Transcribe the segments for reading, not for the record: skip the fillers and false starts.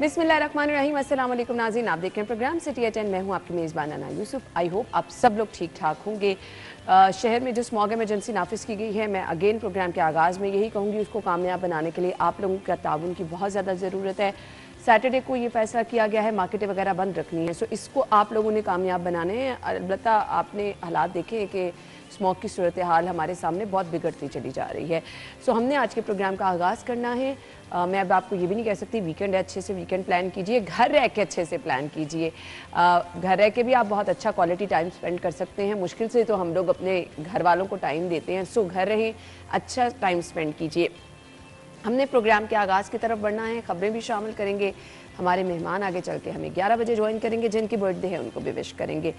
बिस्मिल्लाहिर्रहमानिर्रहीम। अस्सलाम वालेकुम नाज़रीन, आप देख रहे हैं प्रोग्राम सिटी एट 10। मैं हूं आपकी मेज़बान अना यूसुफ। आई होप आप सब लोग ठीक ठाक होंगे। शहर में जो स्मॉग इमरजेंसी नाफिज की गई है, मैं अगेन प्रोग्राम के आगाज़ में यही कहूँगी, उसको कामयाब बनाने के लिए आप लोगों का ताउन की बहुत ज़्यादा ज़रूरत है। सैटरडे को ये फैसला किया गया है मार्केटें वगैरह बंद रखनी है, सो इसको आप लोगों ने कामयाब बनाने हैं। अलबत्ता आपने हालात देखे हैं कि स्मॉग की सूरत हाल हमारे सामने बहुत बिगड़ती चली जा रही है। सो हमने आज के प्रोग्राम का आगाज़ करना है। मैं अब आपको ये भी नहीं कह सकती वीकेंड है, अच्छे से वीकेंड प्लान कीजिए, घर रह के अच्छे से प्लान कीजिए। घर रह के भी आप बहुत अच्छा क्वालिटी टाइम स्पेंड कर सकते हैं। मुश्किल से तो हम लोग अपने घर वालों को टाइम देते हैं, सो घर रहें, अच्छा टाइम स्पेंड कीजिए। हमने प्रोग्राम के आगाज़ की तरफ बढ़ना है, ख़बरें भी शामिल करेंगे। हमारे मेहमान आगे चल के हमें 11 बजे ज्वाइन करेंगे, जिनकी बर्थडे है उनको भी विश करेंगे।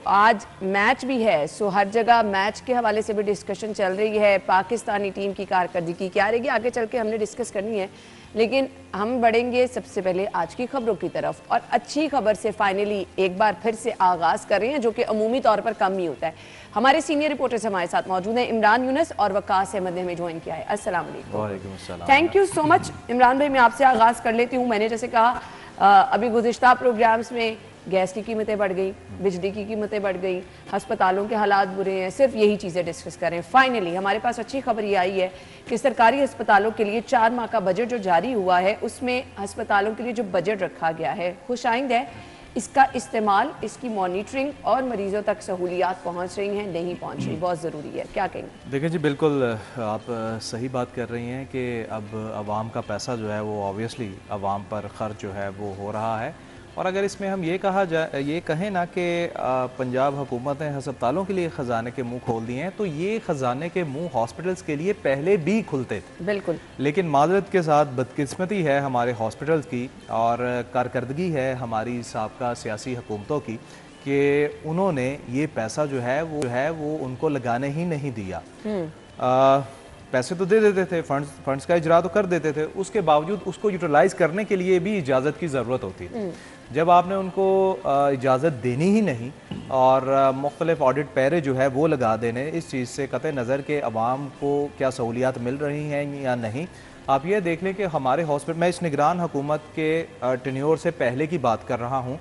आज मैच भी है, हर जगह मैच के हवाले से भी डिस्कशन चल रही है। पाकिस्तानी टीम की कारकर्दगी क्या रहेगी आगे चल के हमने डिस्कस करनी है, लेकिन हम बढ़ेंगे सबसे पहले आज की खबरों की तरफ। और अच्छी खबर से फाइनली एक बार फिर से आगाज़ कर रहे हैं, जो कि अमूमी तौर पर कम ही होता है। हमारे सीनियर रिपोर्टर्स हमारे साथ मौजूद हैं, इमरान यूनुस और वकास अहमद ने हमें ज्वाइन किया है। अस्सलाम वालेकुम। Thank you so much. Imran भाई, मैं आपसे आगाज़ कर लेती हूँ। मैंने जैसे कहा अभी गुज़िश्ता प्रोग्राम्स में गैस की कीमतें बढ़ गई, बिजली की कीमतें बढ़ गई, अस्पतालों के हालात बुरे हैं, सिर्फ यही चीज़ें डिस्कस करें। फाइनली हमारे पास अच्छी खबर ये आई है कि सरकारी अस्पतालों के लिए 4 माह का बजट जो जारी हुआ है, उसमें अस्पतालों के लिए जो बजट रखा गया है खुशाइंद है। इसका इस्तेमाल, इसकी मॉनिटरिंग और मरीजों तक सहूलियात पहुँच रही हैं, नहीं पहुँच रही, बहुत ज़रूरी है। क्या कहेंगे? देखिए जी, बिल्कुल आप सही बात कर रही हैं कि अब आवाम का पैसा जो है वो ऑब्वियसली आवाम पर खर्च जो है वो हो रहा है। और अगर इसमें हम ये कहें ना कि पंजाब हुकूमत ने हस्पतालों के लिए ख़जाने के मुंह खोल दिए हैं, तो ये ख़जाने के मुंह हॉस्पिटल्स के लिए पहले भी खुलते थे। बिल्कुल। लेकिन माजरत के साथ बदकिस्मती है हमारे हॉस्पिटल्स की और कारकर्दगी है हमारी साबका सियासी हुकूमतों की कि उन्होंने ये पैसा जो है वो उनको लगाने ही नहीं दिया। पैसे तो दे देते थे, फंड्स का इजरा तो कर देते थे, उसके बावजूद उसको यूटिलाइज़ करने के लिए भी इजाज़त की ज़रूरत होती है। जब आपने उनको इजाज़त देनी ही नहीं और मुख्तलिफ ऑडिट पैरे जो है वो लगा देने, इस चीज़ से कतई नज़र के अवाम को क्या सहूलियात मिल रही हैं या नहीं, आप ये देख लें कि हमारे हॉस्पिटल, मैं इस निगरान हुकूमत के टेन्योर से पहले की बात कर रहा हूँ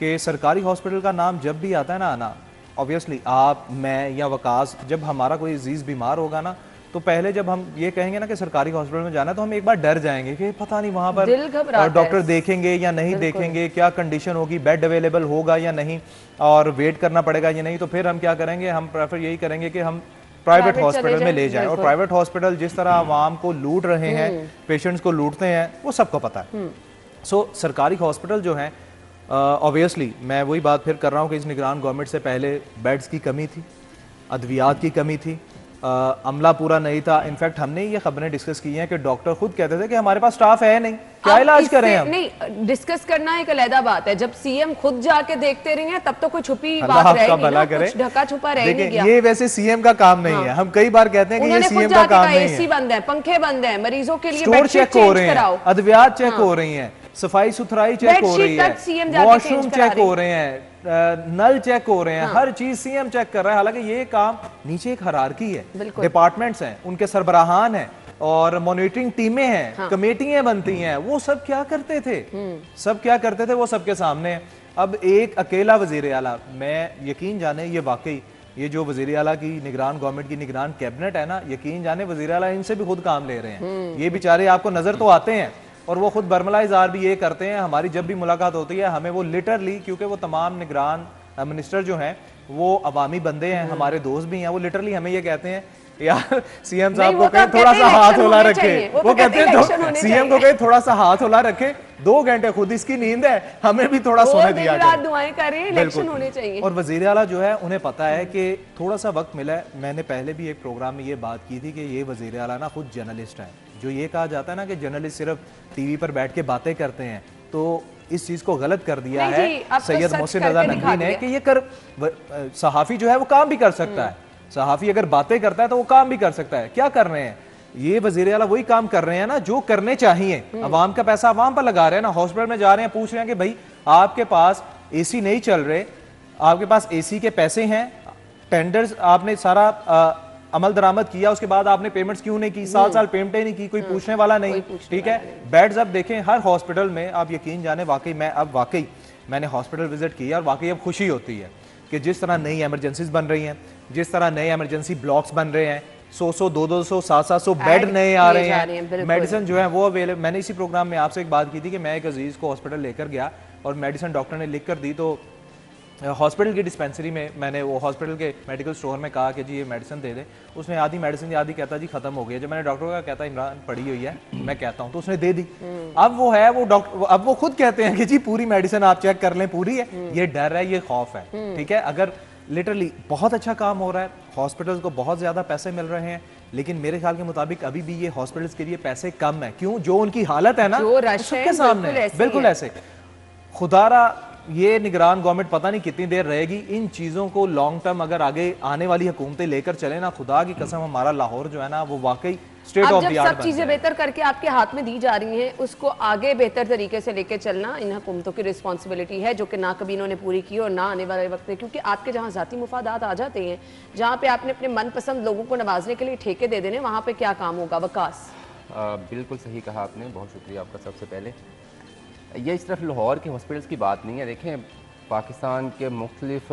कि सरकारी हॉस्पिटल का नाम जब भी आता है ना आना, ऑब्वियसली आप, मैं या वकास, जब हमारा कोई अजीज़ बीमार होगा ना, तो पहले जब हम ये कहेंगे ना कि सरकारी हॉस्पिटल में जाना है, तो हम एक बार डर जाएंगे कि पता नहीं वहाँ पर डॉक्टर देखेंगे या नहीं देखेंगे, क्या कंडीशन होगी, बेड अवेलेबल होगा या नहीं, और वेट करना पड़ेगा या नहीं। तो फिर हम क्या करेंगे, हम प्रेफर यही करेंगे कि हम प्राइवेट हॉस्पिटल में ले जाएं। और प्राइवेट हॉस्पिटल जिस तरह आवाम को लूट रहे हैं, पेशेंट्स को लूटते हैं, वो सबको पता है। सरकारी हॉस्पिटल जो है, ऑब्वियसली मैं वही बात फिर कर रहा हूँ कि इस निगरान गवर्नमेंट से पहले बेड्स की कमी थी, अद्वियात की कमी थी, अमला पूरा नहीं था। इनफैक्ट हमने ये खबरें डिस्कस की हैं कि डॉक्टर खुद कहते थे कि हमारे पास स्टाफ है नहीं, क्या इलाज करें हम। नहीं, डिस्कस करना एक अलग बात है, जब सीएम खुद जाके देखते रहे हैं तब तो कोई छुपी बात रहेगी ना, कुछ ढका छुपा रह नहीं गया। ये वैसे सीएम का काम नहीं है, हम कई बार कहते हैं कि ये सीएम का काम नहीं है। एसी बंद है, पंखे बंद है, मरीजों के लिए स्टोर चेक हो रहे हैं, अद्वियात चेक हो रही है, सफाई सुथराई चेक हो रही है, वॉशरूम चेक हो रहे हैं, नल चेक हो रहे हैं, हर चीज सीएम चेक कर रहा है। हालांकि ये काम नीचे एक हायरार्की है, डिपार्टमेंट्स हैं, उनके सरबराहान हैं और मॉनिटरिंग टीमें हैं, कमेटियां बनती हैं, वो सब क्या करते थे, वो सबके सामने। अब एक अकेला वजीर आला, मैं यकीन जाने ये वाकई ये जो वजीर आला की निगरान गवर्नमेंट की निगरान कैबिनेट है ना, यकीन जाने वजीर आला इनसे भी खुद काम ले रहे हैं। ये बेचारे आपको नजर तो आते हैं और वो खुद बरमला इज़हार भी ये करते हैं। हमारी जब भी मुलाकात होती है हमें वो लिटरली, क्योंकि वो तमाम निगरान मिनिस्टर जो हैं वो अवामी बंदे हैं, हमारे दोस्त भी हैं, वो लिटरली हमें ये कहते हैं यार सीएम साहब को कहीं थोड़ा सा हाथ होला रखे, वो कहते हैं सीएम को कहीं थोड़ा सा हाथ होला रखे, 2 घंटे खुद इसकी नींद है, हमें भी थोड़ा सोने दिया जाए, दुआएं करें, इलेक्शन होने चाहिए। और वजीर आला जो है उन्हें पता है कि थोड़ा सा वक्त मिला है। मैंने पहले भी एक प्रोग्राम में ये बात की थी कि ये वजीर आला ना खुद जर्नलिस्ट है। जो ये कहा जाता है ना कि जर्नलिस्ट सिर्फ टीवी पर बैठ के बातें करते हैं, तो इस चीज को गलत कर दिया है सैयद मोहसिन रजा नकवी ने कि ये सहाफी जो है वो काम भी कर सकता है, सहाफी अगर बातें करता है तो वो काम भी कर सकता है। क्या कर रहे हैं ये वजीर आला, वही काम कर रहे हैं ना जो करने चाहिए। अवाम का पैसा अवाम पर लगा रहे हैं ना, हॉस्पिटल में जा रहे हैं, पूछ रहे हैं कि भाई आपके पास एसी नहीं चल रहे, आपके पास एसी के पैसे हैं, टेंडर्स आपने सारा अमल दरामद किया, उसके बाद आपने पेमेंट्स क्यों नहीं की? साल पेमेंटें नहीं की, कोई पूछने वाला नहीं। ठीक है, बेड्स अब देखें हर हॉस्पिटल में, आप यकीन जाने वाकई मैंने हॉस्पिटल विजिट किया और वाकई अब खुशी होती है कि जिस तरह नई एमरजेंसीज बन रही हैं, जिस तरह नए एमरजेंसी ब्लॉक्स बन रहे हैं, 100 200 700 बेड नए आ रहे हैं, मेडिसिन जो है वो अवेलेबल। मैंने इसी प्रोग्राम में आपसे एक बात की थी कि मैं एक अजीज को हॉस्पिटल लेकर गया और मेडिसिन डॉक्टर ने लिख कर दी, तो हॉस्पिटल की डिस्पेंसरी में मैंने वो हॉस्पिटल के मेडिकल स्टोर में कहा कि जी ये मेडिसिन दे दें। उसने आधी मेडिसिन दी, आधी कहता जी खत्म हो गई है। जब मैंने डॉक्टर का कहता इमरान पड़ी हुई है, मैं कहता हूँ, तो उसने दे दी। अब वो है वो डॉक्टर, अब वो खुद कहते हैं कि जी पूरी मेडिसिन आप चेक कर लें, पूरी है। ये डर है, ये खौफ है। ठीक है, अगर लिटरली बहुत अच्छा काम हो रहा है, हॉस्पिटल्स को बहुत ज्यादा पैसे मिल रहे हैं, लेकिन मेरे ख्याल के मुताबिक अभी भी ये हॉस्पिटल्स के लिए पैसे कम है। क्यों? जो उनकी हालत है ना, सबके सामने बिल्कुल ऐसे। खुदारा ये निगरान गवर्नमेंट पता नहीं कितनी देर रहेगी। इन चीजों को लॉन्ग टर्म अगर आगे आने वाली हुकूमतें लेकर चले ना, खुदा की कसम हमारा लाहौर जो है ना वो वाकई स्टेट ऑफ द आर्ट। सब चीजें बेहतर करके आपके हाथ में दी जा रही हैं, उसको आगे बेहतर तरीके से लेके चलना इन हुकूमतों की रिस्पॉन्सिबिलिटी है, जो कि ना कभी इन्होंने पूरी की और ना आने वाले वक्त में। क्योंकि आपके जहाँ जाती मुफादात आ जाते हैं, जहाँ पे आपने अपने मनपसंद लोगों को नवाजने के लिए ठेके दे देने, वहाँ पे क्या काम होगा? वकास बिल्कुल सही कहा आपने, बहुत शुक्रिया आपका। सबसे पहले ये सिर्फ लाहौर के हॉस्पिटल्स की बात नहीं है। देखें, पाकिस्तान के मुख्तलिफ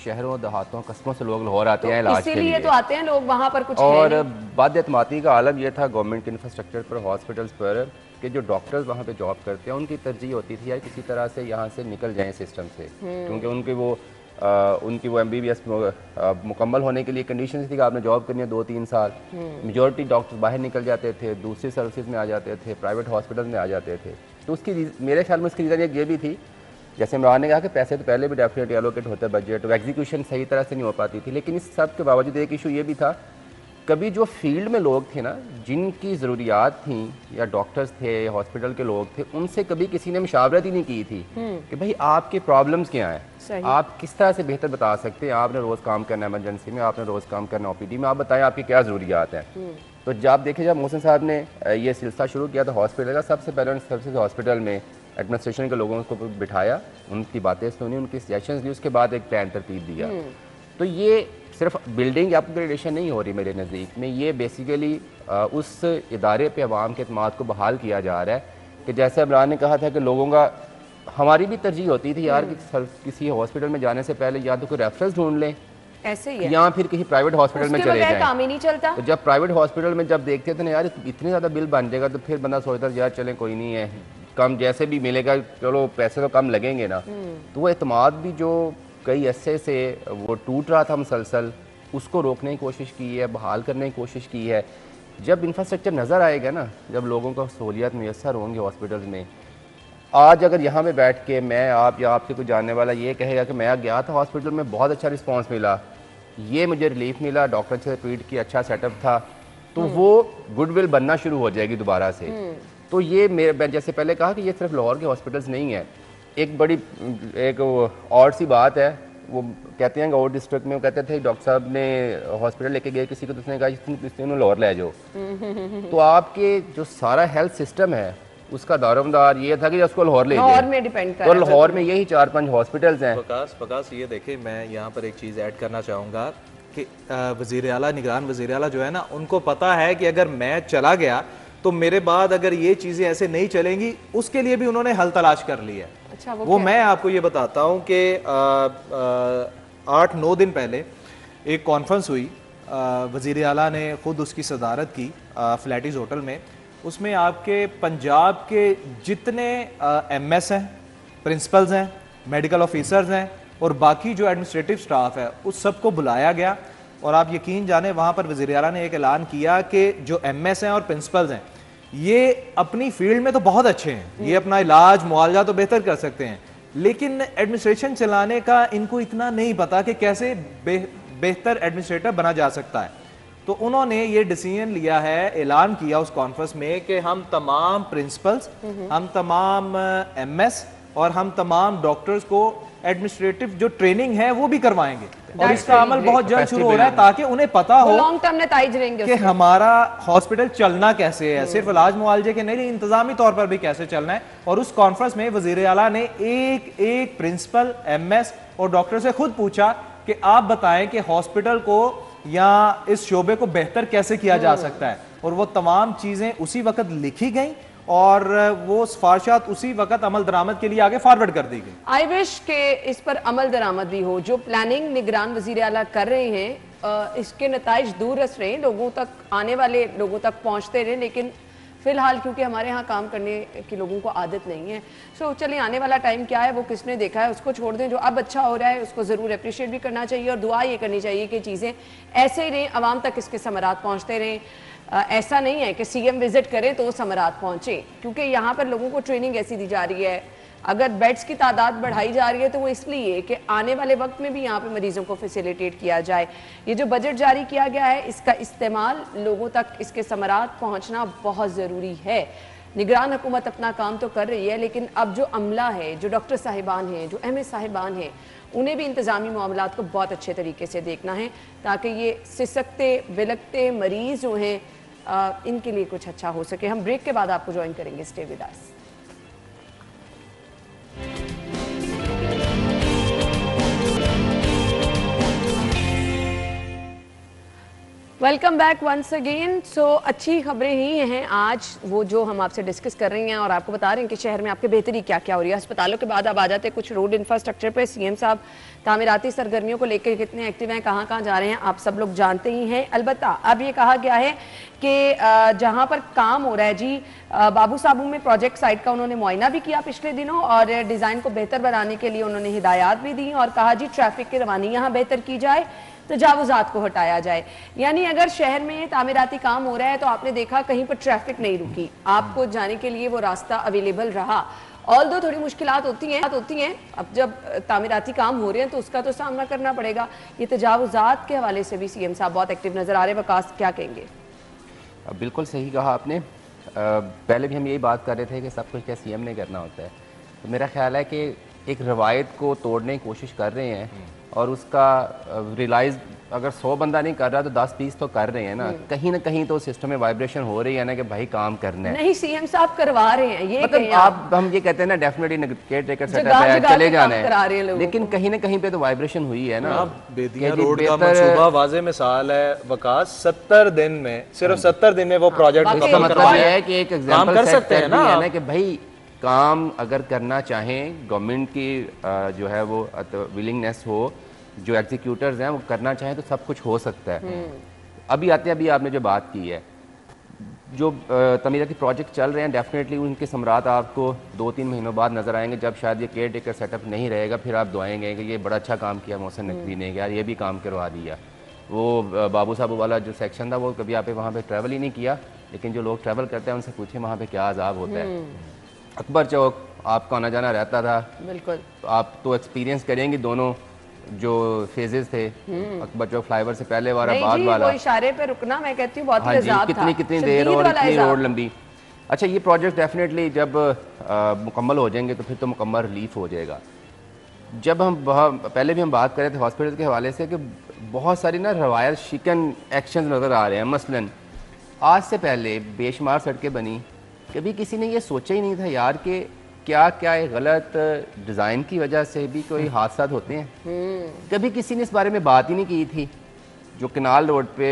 शहरों, देहातों, कस्बों से लोग लाहौर आते हैं इलाज के लिए, तो आते हैं लोग वहाँ पर कुछ और बदएतमादी का आलम यह था गवर्नमेंट के इंफ्रास्ट्रक्चर पर, हॉस्पिटल्स पर, कि जो डॉक्टर्स वहाँ पे जॉब करते हैं उनकी तरजीह होती थी यार किसी तरह से यहाँ से निकल जाएं सिस्टम से, क्योंकि उनकी वो MBBS मुकम्मल होने के लिए कंडीशन थी कि आपने जॉब करनी है 2-3 साल। मेजॉरिटी डॉक्टर्स बाहर निकल जाते थे, दूसरी सर्विसेज में आ जाते थे, प्राइवेट हॉस्पिटल में आ जाते थे। तो उसकी मेरे ख्याल में उसकी रीज़न ये भी थी, जैसे इमरान ने कहा कि पैसे तो पहले भी डेफिनेटली एलोकेट होते बजट, तो एग्जीक्यूशन सही तरह से नहीं हो पाती थी। लेकिन इस सब के बावजूद एक इशू ये भी था, कभी जो फील्ड में लोग थे ना, जिनकी ज़रूरियात थी, या डॉक्टर्स थे या हॉस्पिटल के लोग थे, उनसे कभी किसी ने मुशावरत ही नहीं की थी कि भाई आपके प्रॉब्लम्स क्या हैं, आप किस तरह से बेहतर बता सकते हैं। आपने रोज़ काम करना है इमरजेंसी में, आपने रोज़ काम करना OPD में, आप बताएं आपकी क्या ज़रूरियात हैं। तो जब देखें, जब मोहसिन साहब ने ये सिलसिला शुरू किया तो हॉस्पिटल का, सबसे पहले उन्होंने सर्विसेज हॉस्पिटल में एडमिनिस्ट्रेशन के लोगों को बिठाया, उनकी बातें सुनी, उनकी सजेशंस ली, उसके बाद एक प्लान तरतीब दिया। तो ये सिर्फ बिल्डिंग अपग्रेडेशन नहीं हो रही मेरे नज़दीक में, ये बेसिकली उस इदारे पे अवाम के एतमाद को बहाल किया जा रहा है कि जैसे इमरान ने कहा था कि लोगों का, हमारी भी तरजीह होती थी यार कि किसी हॉस्पिटल में जाने से पहले या तो कोई रेफरेंस ढूंढ लें ऐसे ही है, या फिर किसी प्राइवेट हॉस्पिटल में चले जाएं। काम ही नहीं चलता। तो जब प्राइवेट हॉस्पिटल में जब देखते थे ना यार इतने ज़्यादा बिल बन जाएगा, तो फिर बंदा सोचता यार चलें कोई नहीं है, कम जैसे भी मिलेगा, चलो पैसे तो कम लगेंगे ना। तो वो एतमाद भी जो कई अरसे से वो टूट रहा था मुसलसल, उसको रोकने की कोशिश की है, बहाल करने की कोशिश की है। जब इंफ्रास्ट्रक्चर नज़र आएगा ना, जब लोगों को सहूलियत मैसर होंगे हॉस्पिटल्स में, आज अगर यहाँ पे बैठ के मैं आप या आपसे कोई जानने वाला ये कहेगा कि मैं गया था हॉस्पिटल में, बहुत अच्छा रिस्पॉन्स मिला, ये मुझे रिलीफ मिला, डॉक्टर से ट्रीट की, अच्छा सेटअप था, तो वो गुडविल बनना शुरू हो जाएगी दोबारा से। तो ये मैं जैसे पहले कहा कि ये सिर्फ लाहौर के हॉस्पिटल्स नहीं है। एक बड़ी एक और सी बात है, वो कहते हैं गौर डिस्ट्रिक्ट में, वो कहते थे डॉक्टर साहब ने हॉस्पिटल लेके गए किसी को, तो उसने कहा इसने लाहौर ले जाओ। तो आपके जो सारा हेल्थ सिस्टम है उसका दारोमदार ये था कि उसको लाहौर ले लाहौर में डिपेंड कर, और लाहौर में यही 4-5 हॉस्पिटल्स हैं। वकास ये देखे, मैं यहाँ पर एक चीज़ ऐड करना चाहूँगा कि वज़ीर आला, निगरान वज़ीर आला जो है ना, उनको पता है कि अगर मैं चला गया तो मेरे बाद अगर ये चीज़ें ऐसे नहीं चलेंगी, उसके लिए भी उन्होंने हल तलाश कर लिया है। अच्छा, वो मैं आपको ये बताता हूँ कि 8-9 दिन पहले एक कॉन्फ्रेंस हुई, वज़ीर आला ने खुद उसकी सदारत की फ्लैटिस होटल में। उसमें आपके पंजाब के जितने MS हैं, प्रिंसिपल्स हैं, मेडिकल ऑफिसर्स हैं और बाकी जो एडमिनिस्ट्रेटिव स्टाफ है, उस सबको बुलाया गया। और आप यकीन जाने, वहाँ पर वज़ीर आला ने एक ऐलान किया कि जो MS हैं और प्रिंसिपल्स हैं, ये अपनी फील्ड में तो बहुत अच्छे हैं, ये अपना इलाज मुआवजा तो बेहतर कर सकते हैं, लेकिन एडमिनिस्ट्रेशन चलाने का इनको इतना नहीं पता कि कैसे बेहतर एडमिनिस्ट्रेटर बना जा सकता है। तो उन्होंने ये डिसीजन लिया है, ऐलान किया उस कॉन्फ्रेंस में कि हम तमाम प्रिंसिपल्स, हम तमाम MS और हम तमाम डॉक्टर्स को एडमिनिस्ट्रेटिव जो ट्रेनिंग है वो भी करवाएंगे, और इसका अमल बहुत जल्द शुरू हो रहा है, ताकि उन्हें पता हो लॉन्ग टर्म नताइज रहेंगे कि हमारा हॉस्पिटल चलना कैसे है, सिर्फ इलाज मुआवजे के नहीं, इंतजामी तौर पर भी कैसे चलना है। और उस कॉन्फ्रेंस में वज़ीर आला ने एक प्रिंसिपल, MS और डॉक्टर से खुद पूछा कि आप बताएं कि हॉस्पिटल को या इस शोबे को बेहतर कैसे किया जा सकता है, और वो तमाम चीज़ें उसी वक्त लिखी गई और वो सिफारिशात उसी वक्त अमल दरामद के लिए आगे फॉरवर्ड कर दी गई। आई विश के इस पर अमल दरामद भी हो। जो प्लानिंग निगरान वजीर आला कर रहे हैं इसके नताइज दूररस रहे, लोगों तक, आने वाले लोगों तक पहुंचते रहे, लेकिन फिलहाल क्योंकि हमारे यहाँ काम करने की लोगों को आदत नहीं है, सो चलिए आने वाला टाइम क्या है वो किसने देखा है, उसको छोड़ दें। जो अब अच्छा हो रहा है उसको ज़रूर अप्रिशिएट भी करना चाहिए और दुआ ये करनी चाहिए कि चीज़ें ऐसे ही रहें, आवाम तक इसके समरात पहुँचते रहें। ऐसा नहीं है कि सीएम विजिट करें तो समरात पहुँचे, क्योंकि यहाँ पर लोगों को ट्रेनिंग ऐसी दी जा रही है। अगर बेड्स की तादाद बढ़ाई जा रही है तो वो इसलिए कि आने वाले वक्त में भी यहाँ पे मरीजों को फैसिलिटेट किया जाए। ये जो बजट जारी किया गया है इसका इस्तेमाल, लोगों तक इसके समरात पहुँचना बहुत ज़रूरी है। निगरान हुकूमत अपना काम तो कर रही है, लेकिन अब जो अमला है, जो डॉक्टर साहिबान हैं, जो एमए साहिबान हैं, उन्हें भी इंतज़ामी मामलात को बहुत अच्छे तरीके से देखना है ताकि ये सिसकते बिलकते मरीज़ जो हैं इनके लिए कुछ अच्छा हो सके। हम ब्रेक के बाद आपको ज्वाइन करेंगे, stay with us. Welcome back once again. So अच्छी खबरें ही हैं आज वो जो हम आपसे डिस्कस कर रही हैं और आपको बता रहे हैं कि शहर में आपके बेहतरी क्या क्या हो रही है। अस्पतालों के बाद अब आ जाते हैं कुछ रोड इंफ्रास्ट्रक्चर पे। सीएम साहब तामीराती सरगर्मियों को लेकर कितने एक्टिव हैं, कहाँ कहाँ जा रहे हैं, आप सब लोग जानते ही हैं। अलबत्ता अब ये कहा गया है कि जहाँ पर काम हो रहा है जी, बाबू साबू में प्रोजेक्ट साइट का उन्होंने मुआयना भी किया पिछले दिनों और डिज़ाइन को बेहतर बनाने के लिए उन्होंने हिदायत भी दी और कहा जी ट्रैफिक की रवानी यहाँ बेहतर की जाए, तजावुजात को हटाया जाए। यानी अगर शहर में तामीराती काम हो रहा है तो आपने देखा कहीं पर ट्रैफिक नहीं रुकी, आपको जाने के लिए वो रास्ता अवेलेबल रहा। ऑल दो थोड़ी मुश्किलात होती हैं, अब जब तामीराती काम हो रहे हैं तो उसका तो सामना करना पड़ेगा। ये तजावुजात के हवाले से भी सीएम साहब बहुत एक्टिव नजर आ रहे हैं। वकास, क्या कहेंगे? बिल्कुल सही कहा आपने। पहले भी हम यही बात कर रहे थे कि सब कुछ क्या सीएम ने करना होता है, तो मेरा ख्याल है कि एक रवायत को तोड़ने की कोशिश कर रहे हैं और उसका रियलाइज अगर 100 बंदा नहीं कर रहा तो 10-20 तो कर रहे हैं ना कहीं तो सिस्टम में वाइब्रेशन हो रही है ना कि भाई काम करना है। नहीं, सीएम साहब करवा रहे हैं, ये मतलब आप हम ये कहते हैं ना डेफिनेटली केयर टेकर सेटअप है, चले जाना है, लेकिन कहीं ना कहीं पे तो वाइब्रेशन हुई है ना। बेदिया रोड का मंसूबा वाज़े मिसाल है वकास, 70 दिन में, सिर्फ 70 दिन में वो प्रोजेक्ट इसका मतलब ये है कि एक एग्जांपल कर सकते हैं ना कि भाई काम अगर करना चाहें, गवर्नमेंट की जो है वो विलिंगनेस हो, जो एग्जीक्यूटर्स हैं वो करना चाहें तो सब कुछ हो सकता है। अभी आपने जो बात की है, जो तमीराती प्रोजेक्ट चल रहे हैं, डेफिनेटली उनके समरात आपको 2-3 महीनों बाद नजर आएंगे, जब शायद ये केयर टेकर सेटअप नहीं रहेगा। फिर आप दुआएंगे कि ये बड़ा अच्छा काम किया मोहसिन नकवी ने, यार ये भी काम करवा दिया। वो बाबू साहब वाला जो सेक्शन था वो कभी आप वहाँ पे ट्रैवल ही नहीं किया, लेकिन जो लोग ट्रैवल करते हैं उनसे पूछे वहाँ पे क्या अजाब होता है। अकबर चौक आपका आना जाना रहता था, बिल्कुल, तो आप तो एक्सपीरियंस करेंगे दोनों जो फेजेस थे, अकबर चौक फ्लाईओवर से पहले वाला, बाद वाला, इशारे पे रुकना मैं कहती हूँ बहुत हाँ जी, कितनी देर और इतनी रोड लंबी। अच्छा, ये प्रोजेक्ट डेफिनेटली जब मुकम्मल हो जाएंगे तो फिर तो मुकम्मल रिलीफ हो जाएगा। जब हम पहले भी हम बात कर रहे थे हॉस्पिटल के हवाले से कि बहुत सारी ना रवायत शिकन एक्शन नज़र आ रहे हैं। मसलन आज से पहले बेशुमार सड़कें बनी, कभी किसी ने ये सोचा ही नहीं था यार कि क्या एक गलत डिज़ाइन की वजह से भी कोई हादसा होते हैं। कभी किसी ने इस बारे में बात ही नहीं की थी। जो कनाल रोड पे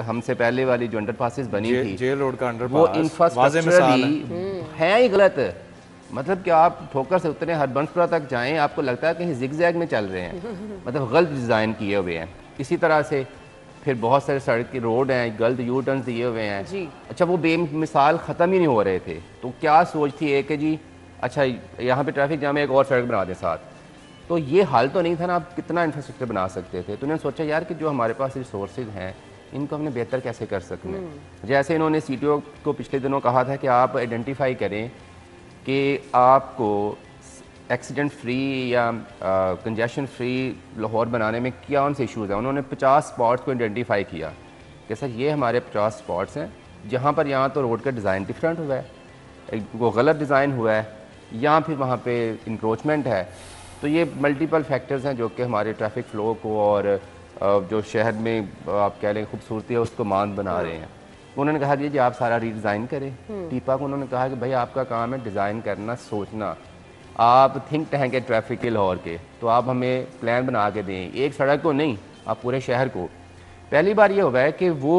हमसे पहले वाली जो अंडरपासेस बनी थी, जेल रोड का अंडरपास, वो इंफ्रास्ट्रक्चर है ही गलत। मतलब कि आप ठोकर से उतरे हरबंसपुरा तक जाएं, आपको लगता है कहीं जिग-जैग में चल रहे हैं, मतलब गलत डिज़ाइन किए हुए हैं। इसी तरह से फिर बहुत सारे सड़क की रोड हैं, गलत यू टर्न दिए हुए हैं। अच्छा, वो बेमिसाल ख़त्म ही नहीं हो रहे थे, तो क्या सोच थी एक कि जी अच्छा यहाँ पे ट्रैफिक जाम है, एक और सड़क बना दें साथ। तो ये हाल तो नहीं था ना, आप कितना इंफ्रास्ट्रक्चर बना सकते थे। तो उन्होंने सोचा यार कि जो हमारे पास रिसोर्सेज हैं इनको हमने बेहतर कैसे कर सकते हैं। जैसे इन्होंने सीटीओ को पिछले दिनों कहा था कि आप आइडेंटिफाई करें कि आपको एक्सीडेंट फ्री या कंजेशन फ्री लाहौर बनाने में क्या उनसे इशूज़ हैं। उन्होंने 50 स्पॉट्स को आइडेंटिफाई किया कि सर ये हमारे 50 स्पॉट्स हैं जहाँ पर यहाँ तो रोड का डिज़ाइन डिफरेंट हुआ है, वो गलत डिज़ाइन हुआ है, या फिर वहाँ पे इंक्रोचमेंट है। तो ये मल्टीपल फैक्टर्स हैं जो कि हमारे ट्रैफिक फ़्लो को और जो शहर में आप कह लें खूबसूरती है उसको मान बना रहे हैं। उन्होंने कहा कि जी आप सारा रीडिज़ाइन करें। टीपा को उन्होंने कहा कि भाई आपका काम है डिज़ाइन करना, सोचना, आप थिंक टैंक है ट्रैफिक के लाहौर के, तो आप हमें प्लान बना के दें, एक सड़क को नहीं, आप पूरे शहर को। पहली बार ये हुआ है कि वो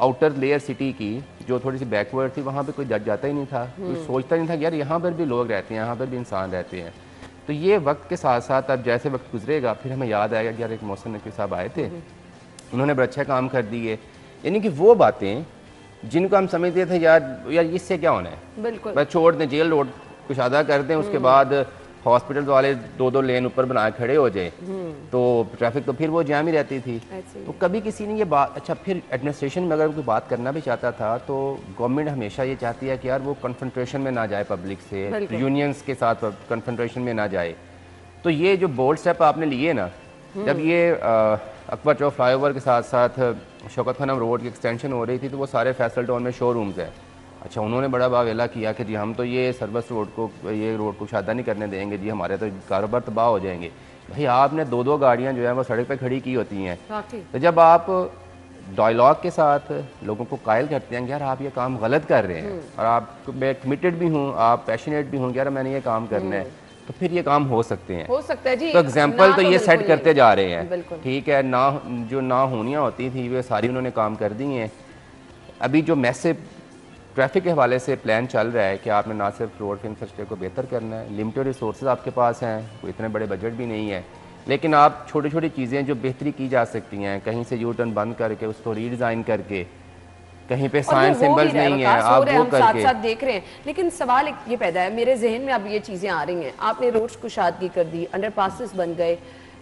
आउटर लेयर सिटी की जो थोड़ी सी बैकवर्ड थी वहाँ पे कोई जाता ही नहीं था, कोई सोचता नहीं था कि यार यहाँ पर भी लोग रहते हैं, यहाँ पर भी इंसान रहते हैं। तो ये वक्त के साथ साथ अब जैसे वक्त गुजरेगा फिर हमें याद आएगा कि यार एक मोहसिन नकवी साहब आए थे, उन्होंने बड़े अच्छे काम कर दिए। यानी कि वो बातें जिनको हम समझते थे यार इससे क्या होना है, बिल्कुल बस छोड़ दें, जेल रोड कुशादा कर दें, उसके बाद हॉस्पिटल वाले 2-2 लेन ऊपर बना खड़े हो जाए तो ट्रैफिक तो फिर वो जाम ही रहती थी। तो कभी किसी ने ये बात, अच्छा फिर एडमिनिस्ट्रेशन में अगर कोई बात करना भी चाहता था तो गवर्नमेंट हमेशा ये चाहती है कि यार वो कन्फ्रंटेशन में ना जाए पब्लिक से, यूनियंस के साथ कन्फ्रंटेशन में ना जाए। तो ये जो बोल्ड स्टेप आपने लिए ना, जब ये अकबर चौक फ्लाईओवर के साथ साथ शौकत खानम रोड की एक्सटेंशन हो रही थी तो वो सारे फैसल टाउन में शोरूम्स हैं। अच्छा, उन्होंने बड़ा बावेला किया कि जी हम तो ये सर्विस रोड को, ये रोड को शादा नहीं करने देंगे जी, हमारे तो कारोबार तबाह हो जाएंगे। भाई आपने 2-2 गाड़ियाँ जो है वो सड़क पे खड़ी की होती हैं। तो जब आप डायलॉग के साथ लोगों को कायल करते हैं कि यार आप ये काम गलत कर रहे हैं और आप, मैं कमिटेड भी हूँ, आप पैशनेट भी हूँ कि यार मैंने ये काम करना है, तो फिर ये काम हो सकते हैं, हो सकता है जी। तो एग्जाम्पल तो ये सेट करते जा रहे हैं। बिल्कुल ठीक है ना, जो ना होनियाँ होती थी वे सारी उन्होंने काम कर दी हैं। अभी जो मैसिव ट्रैफिक के हवाले से प्लान चल रहा है कि आपने ना सिर्फ रोड के इंफ्रास्ट्रक्चर को बेहतर करना है, लिमिटेड रिसोर्सेज आपके पास हैं, कोई इतने बड़े बजट भी नहीं है, लेकिन आप छोटी छोटी चीज़ें जो बेहतरी की जा सकती हैं, कहीं से यू टर्न बंद करके उसको रीडिज़ाइन करके, कहीं पे साइन सिंबल्स नहीं है आप वो करके साथ देख रहे हैं। लेकिन सवाल ये पैदा है मेरे जहन में, अब ये चीज़ें आ रही हैं, आपने रोड्स कुशादगी कर दी, अंडरपासेस बन गए,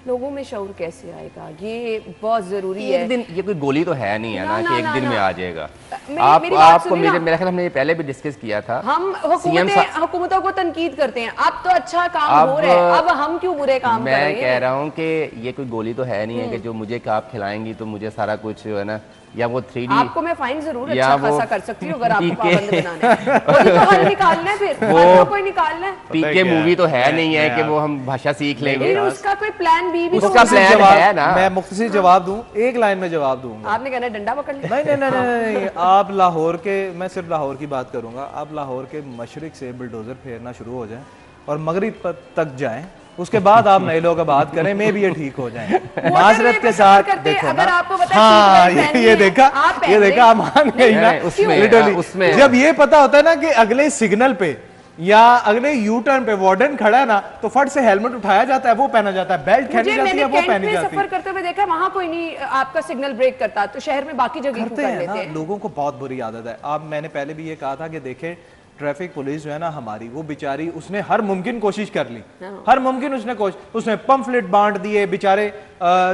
लोगों में शऊर कैसे आएगा? ये बहुत जरूरी है। एक दिन, ये कोई गोली तो है नहीं है ना कि एक दिन में आ जाएगा। मेरी आपको मेरे ख्याल हमने ये पहले भी डिस्कस किया था। हम हुकूमतों को तनकीद करते हैं, अब तो अच्छा काम हो रहा है, अब हम क्यों बुरे काम कर रहे हैं? मैं कह रहा हूँ कि ये कोई गोली तो है नहीं है कि जो मुझे आप खिलाएंगी तो मुझे सारा कुछ जो है ना, या वो 3D आपको मैं फाइन जरूर अच्छा खासा कर सकती हूँ अगर आपको पाबंद बनाना है। तो हल निकालना है, फिर वो कोई निकालना है। पीके मूवी तो है नहीं है कि वो हम भाषा सीख लेंगे, उसका कोई प्लान बी भी उसका प्लान है ना। मैं मुख्तसर जवाब दूं, एक लाइन में जवाब दूंगा। आपने कहना डंडा पकड़ लिया? नहीं, आप लाहौर के, मैं सिर्फ लाहौर की बात करूंगा, आप लाहौर के मशरिक से बुलडोजर फेरना शुरू हो जाएं और मगरिब तक जाएं, उसके बाद आप नए लोग बात करें, मैं भी ये ठीक हो जाए। माजरत के साथ देखो ना, हाँ ये देखा आप मान गई ना। लिटरली जब ये पता होता है ना कि अगले सिग्नल पे या अगले यू टर्न पे वार्डन खड़ा है ना, तो फट से हेलमेट उठाया जाता है, वो पहना जाता है, बेल्ट पहनी जाती है, वो पहनी जाती है। सफर करते हुए देखा वहां कोई नहीं आपका सिग्नल ब्रेक करता, तो शहर में बाकी जगह करते हैं ना। लोगों को बहुत बुरी आदत है। आप, मैंने पहले भी ये कहा था कि देखें ट्रैफिक पुलिस जो है ना हमारी, वो बेचारी, उसने हर मुमकिन कोशिश कर ली, हर मुमकिन उसने पंफलेट बांट दिए बेचारे,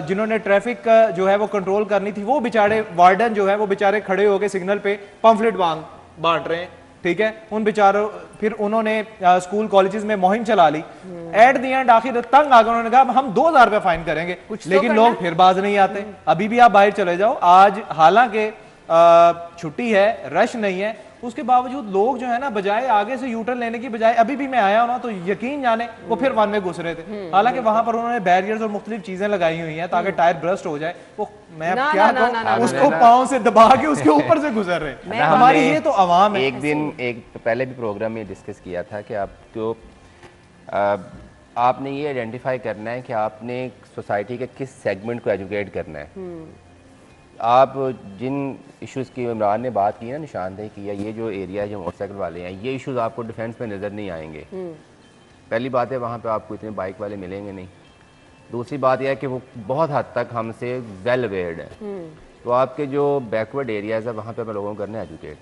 जिन्होंने ट्रैफिक का जो है वो कंट्रोल करनी थी, वो बेचारे वार्डन जो है वो बेचारे खड़े होके सिग्नल पे पंफलेट बांट रहे हैं। ठीक है, उन बेचारों, फिर उन्होंने स्कूल कॉलेजेस में मुहिम चला ली, एट द एंड आखिर तंग आ गए, उन्होंने कहा हम 2000 रुपए फाइन करेंगे, लेकिन लोग फिर बाज नहीं आते। अभी भी आप बाहर चले जाओ, आज हालांकि छुट्टी है, रश नहीं है, उसके बावजूद लोग जो है ना बजाय आगे से यूटर्न लेने की बजाय, अभी भी मैं आया हूं ना तो यकीन जाने वो फिर वन में घुस रहे थे। हालांकि वहां पर उन्होंने बैरियर्स और मुख्तलिफ चीजें लगाई हुई हैं ताकि टायर ब्रस्ट हो जाए, वो मैं क्या कहूं, उसको पांव से दबा के उसके ऊपर से गुजर रहे हैं। हमारी ये तो अवाम है। एक दिन पहले भी प्रोग्राम में डिस्कस किया था कि आपको आपने ये आइडेंटिफाई करना है कि आपने सोसाइटी के किस सेगमेंट को एजुकेट करना है। आप जिन इश्यूज़ की इमरान ने बात की है ना, निशानदेही की है, ये जो एरिया जो मोटरसाइकिल वाले हैं, ये इश्यूज़ आपको डिफेंस में नज़र नहीं आएंगे। पहली बात है वहाँ पे आपको इतने बाइक वाले मिलेंगे नहीं। दूसरी बात यह है कि वो बहुत हद तक हमसे वेल अवेयर्ड है, तो आपके जो बैकवर्ड एरियाज है वहाँ पे आप लोगों को करना है एजुकेट।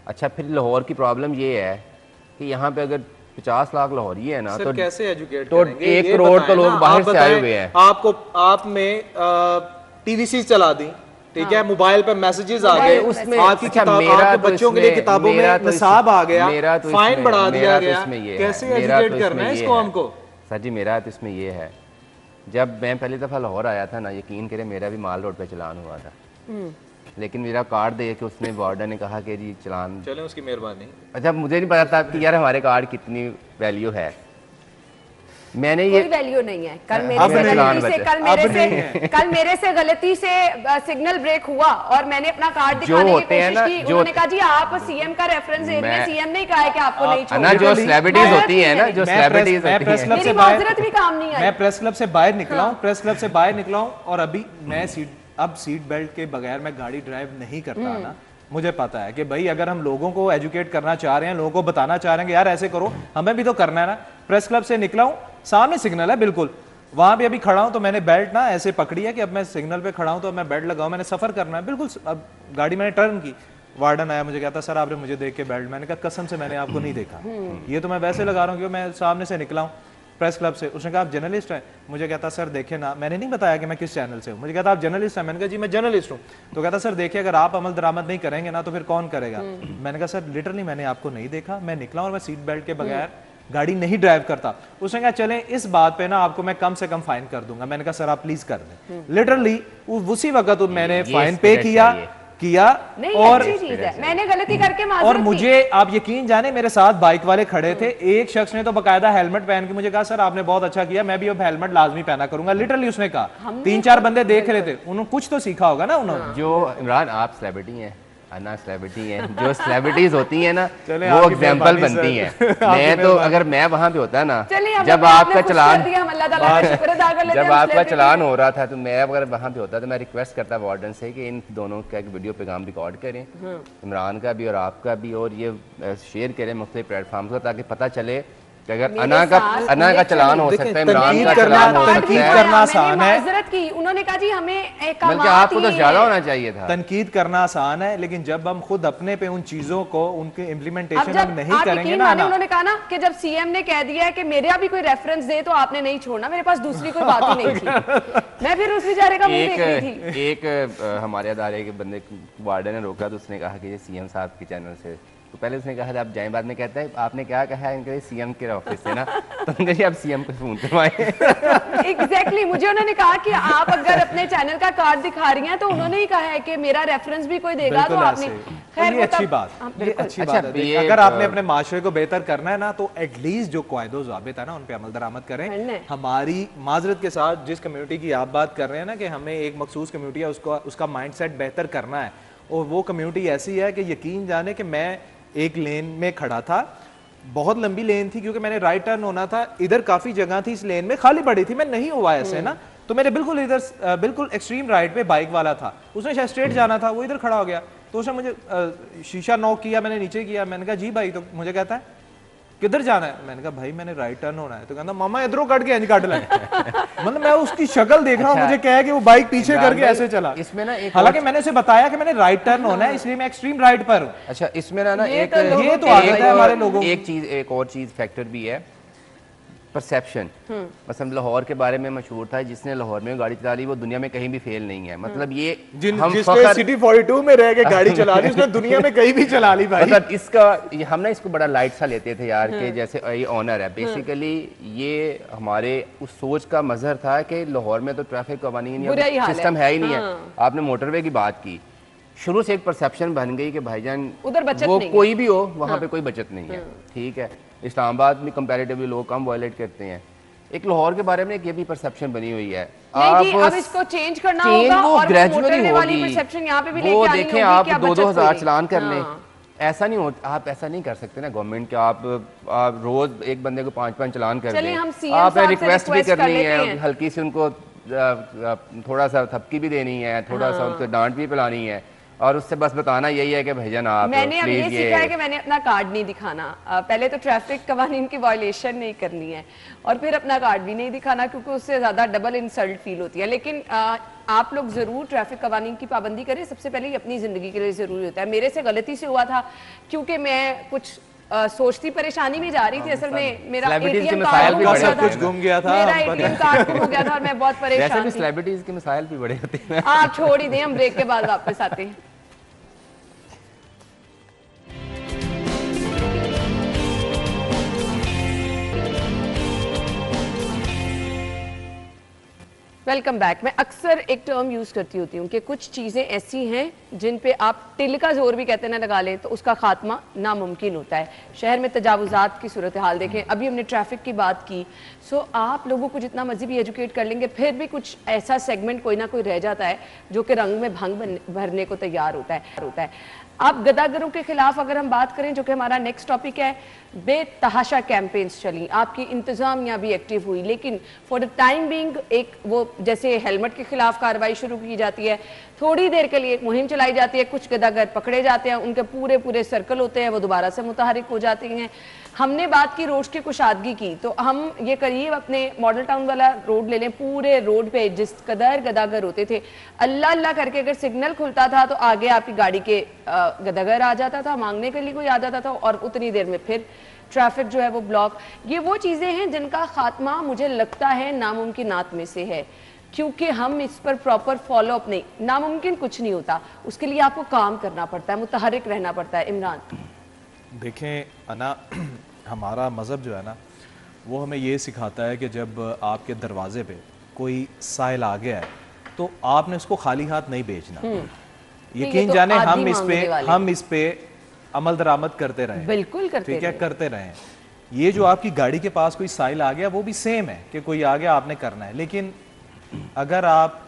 अच्छा, फिर लाहौर की प्रॉब्लम ये है कि यहाँ पे अगर 50 लाख लाहौरी है ना, तो कैसे एजुकेट तो 1 करोड़ तो लोग बाहर से आए हुए हैं। आपको आपने टीवीसी चला दी, ठीक है, मोबाइल पे मैसेजेस आ गए, आपकी किताब, आपके बच्चों के लिए किताबों में निसाब आ गया, फाइन बढ़ा दिया गया, कैसे एजुकेट करना है इसको हमको? सर जी, मेरा तो इसमें ये है, जब मैं पहली दफा लाहौर आया था ना, यकीन करें मेरा भी माल रोड पे चलान हुआ था, लेकिन मेरा कार्ड दे के उसने वार्डन ने कहा कि जी चलान, चलें उसकी मेहरबानी। अच्छा, मुझे नहीं पता था कि यार हमारे कार्ड कितनी वैल्यू है। मैंने ये कोई वैल्यू नहीं है। कल मेरे से गलती से सिग्नल ब्रेक हुआ और मैंने अपना कार्ड दिखाने की कोशिश की, उन्होंने कहा जी आप सीएम का रेफरेंस दे रहे हैं, सीएम ने कहा है कि आपको नहीं छोड़ना। जो सेलिब्रिटीज होती है ना, जो सेलिब्रिटीज होती हैं, मेरी माजरत भी काम नहीं आई। मैं प्रेस क्लब से बाहर निकला हूं, और अभी मैं अब सीट बेल्ट के बगैर मैं गाड़ी ड्राइव नहीं करता ना, मुझे पता है कि भाई अगर हम लोगों को एजुकेट करना चाह रहे हैं, लोगों को बताना चाह रहे हैं कि यार ऐसे करो, हमें भी तो करना है ना। प्रेस क्लब से निकला हूँ, सामने सिग्नल है बिल्कुल, वहां पे अभी खड़ा हूं तो मैंने बेल्ट ना ऐसे पकड़ी है कि अब मैं सिग्नल पे खड़ा हूं तो मैं बेल्ट लगाऊं, मैंने सफर करना है बिल्कुल। अब गाड़ी मैंने टर्न की, वार्डन आया, मुझे कहता सर आपने मुझे देख के बेल्ट, मैंने कहा कसम से मैंने आपको नहीं देखा, ये तो मैं वैसे लगा रहा हूँ कि मैं सामने से निकला हूँ प्रेस क्लब से। उसने कहा आप जर्नलिस्ट हैं, मुझे कहता सर देखे ना, मैंने नहीं बताया कि मैं किस चैनल से हूँ, मुझे कहता आप जर्नलिस्ट हैं, मैंने कहा जी मैं जर्नलिस्ट हूँ। तो कहता सर देखिए अगर आप अमल दरामद नहीं करेंगे ना तो फिर कौन करेगा। मैंने कहा सर लिटरली मैंने आपको नहीं देखा, मैं निकला और मैं सीट बेल्ट के बगैर गाड़ी नहीं ड्राइव करता। उसने कहा चलें इस बात पे ना आपको मैं कम से कम फाइन कर दूंगा। मैंने कहा सर आप प्लीज कर दें। लिटरली उसी वक्त मैंने फाइन पे किया नहीं, और अच्छी चीज है, मैंने गलती करके और माजरत मुझे आप यकीन जाने मेरे साथ बाइक वाले खड़े थे, एक शख्स ने तो बकायदा हेलमेट पहन के मुझे कहा सर आपने बहुत अच्छा किया, मैं भी अब हेलमेट लाजमी पहना करूंगा। लिटरली उसने कहा, 3-4 बंदे देख रहे थे, उन्होंने कुछ तो सीखा होगा ना उन्होंने। जो इमरान आप सेलिब्रिटी हैं, अन्ना सेलिब्रिटी हैं, जो सेलिब्रिटीज होती हैं ना चले वो आपकी एग्जाम्पल मेहरबानी बनती सर। हैं। आपकी मैं तो मेहरबानी। अगर मैं वहां पे होता ना, चलिए, जब आपका चलान जब जब आपका चलान हो रहा था तो मैं अगर वहां पे होता तो मैं रिक्वेस्ट करता वार्डन से कि इन दोनों का एक वीडियो पैगाम रिकॉर्ड करें, इमरान का भी और आपका भी, और ये शेयर करें मुख्तलिफ प्लेटफॉर्म पर ताकि पता चले कि अगर अना का चलान हो सकता है, इमरान का चलान हो सकता तनकीद है। करना आसान है, माजरत की उन्होंने कहा जी हमें बल्कि आपको तो ज्यादा होना चाहिए था। तनकीद करना आसान है, लेकिन जब हम खुद अपने पे उन चीजों को उनके अब इम्प्लीमेंटेशन जब हम नहीं आप करेंगे यकीन ना माने, उन्होंने कहा ना कि जब सीएम ने कह दिया है कि मेरा भी कोई रेफरेंस दे तो आपने नहीं छोड़ना, मेरे पास दूसरी कोई बात ही नहीं थी। मैं फिर उस बेचारे का मुंह देख रही थी। एक हमारे अदारे के बंदे वार्डन ने रोका तो उसने कहा कि ये सीएम साहब के चैनल से, तो पहले उसने कहा था आप जाएं, बाद में कहता है आपने क्या कहा है, इनके सीएम के ऑफिस से ना, तो उनके आप सीएम को फोन करवाएं। एग्जैक्टली मुझे उन्होंने कहा कि आप अगर अपने चैनल का कार्ड दिखा रही हैं तो उन्होंने ही कहा है कि मेरा रेफरेंस भी कोई देगा तो आपने खैर ये अच्छी बात, ये अच्छी बात है। देखिए, अगर आपने अपने माशरे को बेहतर करना है ना तो एटलीस्ट जो कायदो ज़ाबित है ना उन पे अमल दरामद करें। हमारी माजरत के साथ जिस कम्युनिटी की आप बात कर रहे हैं ना कि हमें एक मखसूस कम्युनिटी है उसका माइंडसेट बेहतर करना है, और वो कम्युनिटी ऐसी है कि यकीन जाने कि मैं एक लेन में खड़ा था, बहुत लंबी लेन थी क्योंकि मैंने राइट टर्न होना था, इधर काफी जगह थी, इस लेन में खाली पड़ी थी, मैं नहीं हुआ ऐसे ना, तो मेरे बिल्कुल इधर बिल्कुल एक्सट्रीम राइट पे बाइक वाला था, उसने शायद स्ट्रेट जाना था, वो इधर खड़ा हो गया, तो उसने मुझे शीशा नॉक किया, मैंने नीचे किया, मैंने कहा जी भाई, तो मुझे कहता है किधर जाना है, मैंने कहा भाई मैंने राइट टर्न होना है, तो कहता मामा इधरों कट के इंज काट ले। मतलब मैं उसकी शक्ल देख रहा हूँ, मुझे कह कि वो बाइक पीछे करके ऐसे चला। इसमें ना एक हालांकि मैंने उसे बताया कि मैंने राइट टर्न होना है, इसलिए मैं एक्सट्रीम राइट पर हूँ। अच्छा, इसमें ना ये एक तो आदत है हमारे लोगों की। एक और चीज फैक्टर भी है, परसेप्शन। मतलब लाहौर के बारे में मशहूर था, जिसने लाहौर में गाड़ी चला ली वो दुनिया में कहीं भी फेल नहीं है। मतलब ये जिसने सिटी 42 में रह के गाड़ी चला ली उसने दुनिया में कहीं भी चला ली भाई। मतलब इसका हम ना इसको बड़ा लाइट सा लेते थे यार, कि जैसे ये ऑनर है, बेसिकली ये हमारे उस सोच का मजहर था कि लाहौर में तो ट्रैफिक कवानीन सिस्टम है ही नहीं है। आपने मोटरवे की बात की, शुरू से एक परसेप्शन बन गई कि भाईजान उधर बचत वो नहीं कोई भी हो वहाँ पे कोई बचत नहीं है। ठीक है, इस्लामाबाद में कंपैरेटिवली लोग कम वायलेट करते हैं। एक लाहौर के बारे में एक ये भी परसेप्शन बनी हुई है। नहीं जी, अब इसको चेंज करना होगा और ग्रेजुअली वाली परसेप्शन यहाँ पे भी लेके वो आनी देखें, होगी आप कि 2-2 हज़ार चलान कर लें, हाँ। ऐसा नहीं होता, आप ऐसा नहीं कर सकते ना गवर्नमेंट के, आप रोज एक बंदे को 5-5 चलान कर चलिए, दें। हम CM आपने साहब से रिक्वेस्ट भी request कर करनी लेते है, हैं। हल्की सी उनको थोड़ा सा थपकी भी देनी है, थोड़ा सा उनको डांट भी पिलानी है, और उससे बस बताना यही है कि भैया आप मैंने अब ये सीखा है कि मैंने अपना कार्ड नहीं दिखाना। पहले तो ट्रैफिक कवानीन की वायलेशन नहीं करनी है और फिर अपना कार्ड भी नहीं दिखाना, क्योंकि उससे ज्यादा डबल इंसल्ट फील होती है। लेकिन आप लोग जरूर ट्रैफिक कवानीन की पाबंदी करें, सबसे पहले अपनी जिंदगी के लिए जरूरी होता है। मेरे से गलती से हुआ था, क्योंकि मैं कुछ सोचती परेशानी में जा रही थी, असल में मेरा एटीएम कार्ड गुम गया था, मेरा एटीएम कार्ड गुम हो गया था और मैं बहुत परेशान थी। सेलिब्रिटीज के मिसाइल भी बड़े होते हैं। आप छोड़ ही दें, हम ब्रेक के बाद वापस आते हैं। Welcome back. मैं अक्सर एक टर्म यूज करती होती हूँ कि कुछ चीजें ऐसी हैं जिन पे आप तिल का जोर भी कहते ना लगा लें तो उसका खात्मा नामुमकिन होता है। शहर में तजावुजात की सूरत हाल देखें, अभी हमने ट्रैफिक की बात की। सो आप लोगों को जितना मर्जी भी एजुकेट कर लेंगे, फिर भी कुछ ऐसा सेगमेंट कोई ना कोई रह जाता है जो कि रंग में भंग भरने को तैयार होता है। अब गदागरों के खिलाफ अगर हम बात करें, जो कि हमारा नेक्स्ट टॉपिक है, बेतहाशा कैंपेन्स चली, आपकी इंतजामिया भी एक्टिव हुई, लेकिन फॉर द टाइम बीइंग एक वो जैसे हेलमेट के खिलाफ कार्रवाई शुरू की जाती है, थोड़ी देर के लिए एक मुहिम चलाई जाती है, कुछ गदागर पकड़े जाते हैं, उनके पूरे पूरे सर्कल होते हैं, वो दोबारा से मुतहरिक हो जाती हैं। हमने बात की रोड की कुशादगी की, तो हम ये करीब अपने मॉडल टाउन वाला रोड ले लें, पूरे रोड पे जिस कदर गदागर होते थे, अल्लाह अल्लाह करके अगर सिग्नल खुलता था तो आगे आपकी गाड़ी के गदागर आ जाता था, मांगने के लिए कोई आ जाता था और उतनी देर में फिर ट्रैफिक जो है वो ब्लॉक। ये वो चीज़ें हैं जिनका खात्मा मुझे लगता है नामुमकिनात में से है, क्योंकि हम इस पर प्रॉपर फॉलो अप नहीं, नामुमकिन कुछ नहीं होता, उसके लिए आपको काम करना पड़ता है, मुतहरिक रहना पड़ता है। इमरान देखें अना, हमारा मज़हब जो है ना वो हमें ये सिखाता है कि जब आपके दरवाजे पे कोई साइल आ गया है तो आपने उसको खाली हाथ नहीं बेचना। यकीन तो जाने आदी हम इस पे अमल दरामद करते रहे, बिल्कुल करते ठीक है, करते रहे। ये जो आपकी गाड़ी के पास कोई साइल आ गया वो भी सेम है कि कोई आ गया आपने करना है, लेकिन अगर आप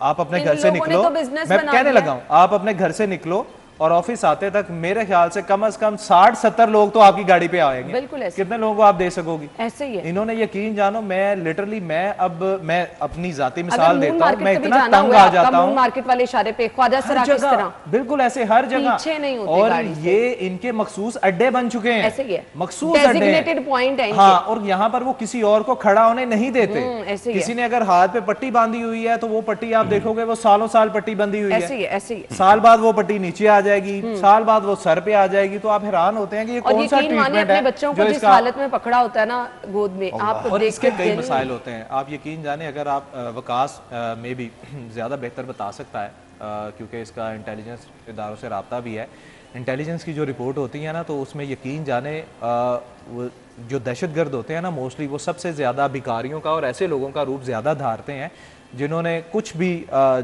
अपने घर से निकलो, तो business मैं बना कहने दिया लगा हूं, आप अपने घर से निकलो और ऑफिस आते तक मेरे ख्याल से कम 60-70 लोग तो आपकी गाड़ी पे आएंगे। बिल्कुल ऐसे। कितने लोगों को आप दे सकोगी? ऐसे ही है। इन्होंने यकीन जानो, मैं लिटरली मैं अपनी जाती मिसाल देता हूँ, मैं इतना जाना तंग हुआ आ जाता हूँ मार्केट वाले इशारे पे ख्वाजा सरा किस तरह, बिल्कुल ऐसे हर जगह पीछे नहीं होते और गाड़ी से। ये इनके मखसूस अड्डे बन चुके हैं, ऐसे ही है, मखसूस अड्डे डेजिग्नेटेड पॉइंट है इनके। हाँ, और यहाँ पर वो किसी और को खड़ा होने नहीं देते। ऐसे ही किसी ने अगर हाथ पे पट्टी बांधी हुई है तो वो पट्टी आप देखोगे वो सालों साल पट्टी बंधी हुई ऐसे ही है, ऐसे ही है। साल बाद वो पट्टी नीचे आ जाएगी, साल बाद वो सर पे आ जाएगी, तो आप हैरान होते हैं कि ये कौन सा ट्रीटमेंट है। अपने बच्चों को जिस हालत में पकड़ा होता है ना गोद में, आप और इसके कई मसाइल होते हैं। आप यकीन जाने, अगर आप वकास में भी ज़्यादा बेहतर बता सकता है क्योंकि इसका इंटेलिजेंस इदारों से रब्ता भी है। इंटेलिजेंस की जो रिपोर्ट होती है ना, तो उसमें यकीन जाने जो दहशतगर्द होते हैं ना, मोस्टली वो सबसे ज़्यादा भिखारियों का और ऐसे लोगों का रूप ज़्यादा धारते हैं जिन्होंने कुछ भी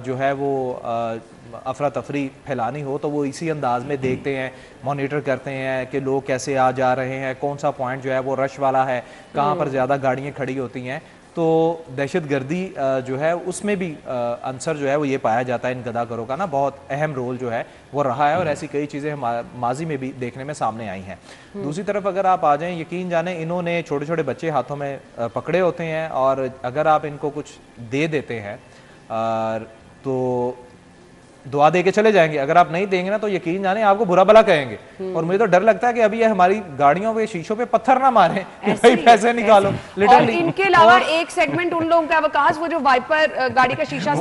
जो है वो अफरा तफरी फैलानी हो तो वो इसी अंदाज में देखते हैं, मॉनिटर करते हैं कि लोग कैसे आ जा रहे हैं, कौन सा पॉइंट जो है वो रश वाला है, कहाँ पर ज़्यादा गाड़ियाँ खड़ी होती हैं। तो दहशतगर्दी जो है उसमें भी अंसर जो है वो ये पाया जाता है, इन गदागरों का ना बहुत अहम रोल जो है वो रहा है और ऐसी कई चीज़ें माजी में भी देखने में सामने आई हैं। दूसरी तरफ अगर आप आ जाएं, यकीन जाने इन्होंने छोटे छोटे बच्चे हाथों में पकड़े होते हैं और अगर आप इनको कुछ दे देते हैं तो दुआ दे के चले जाएंगे, अगर आप नहीं देंगे ना तो यकीन जाने आपको बुरा भला कहेंगे। और मुझे तो डर लगता है कि अभी ये हमारी गाड़ियों पे शीशों पे पत्थर ना मारे भाई पैसे निकालो लिटरली। इनके अलावा एक सेगमेंट उन लोगों का अवकाश, वो जो वाइपर गाड़ी का शीशा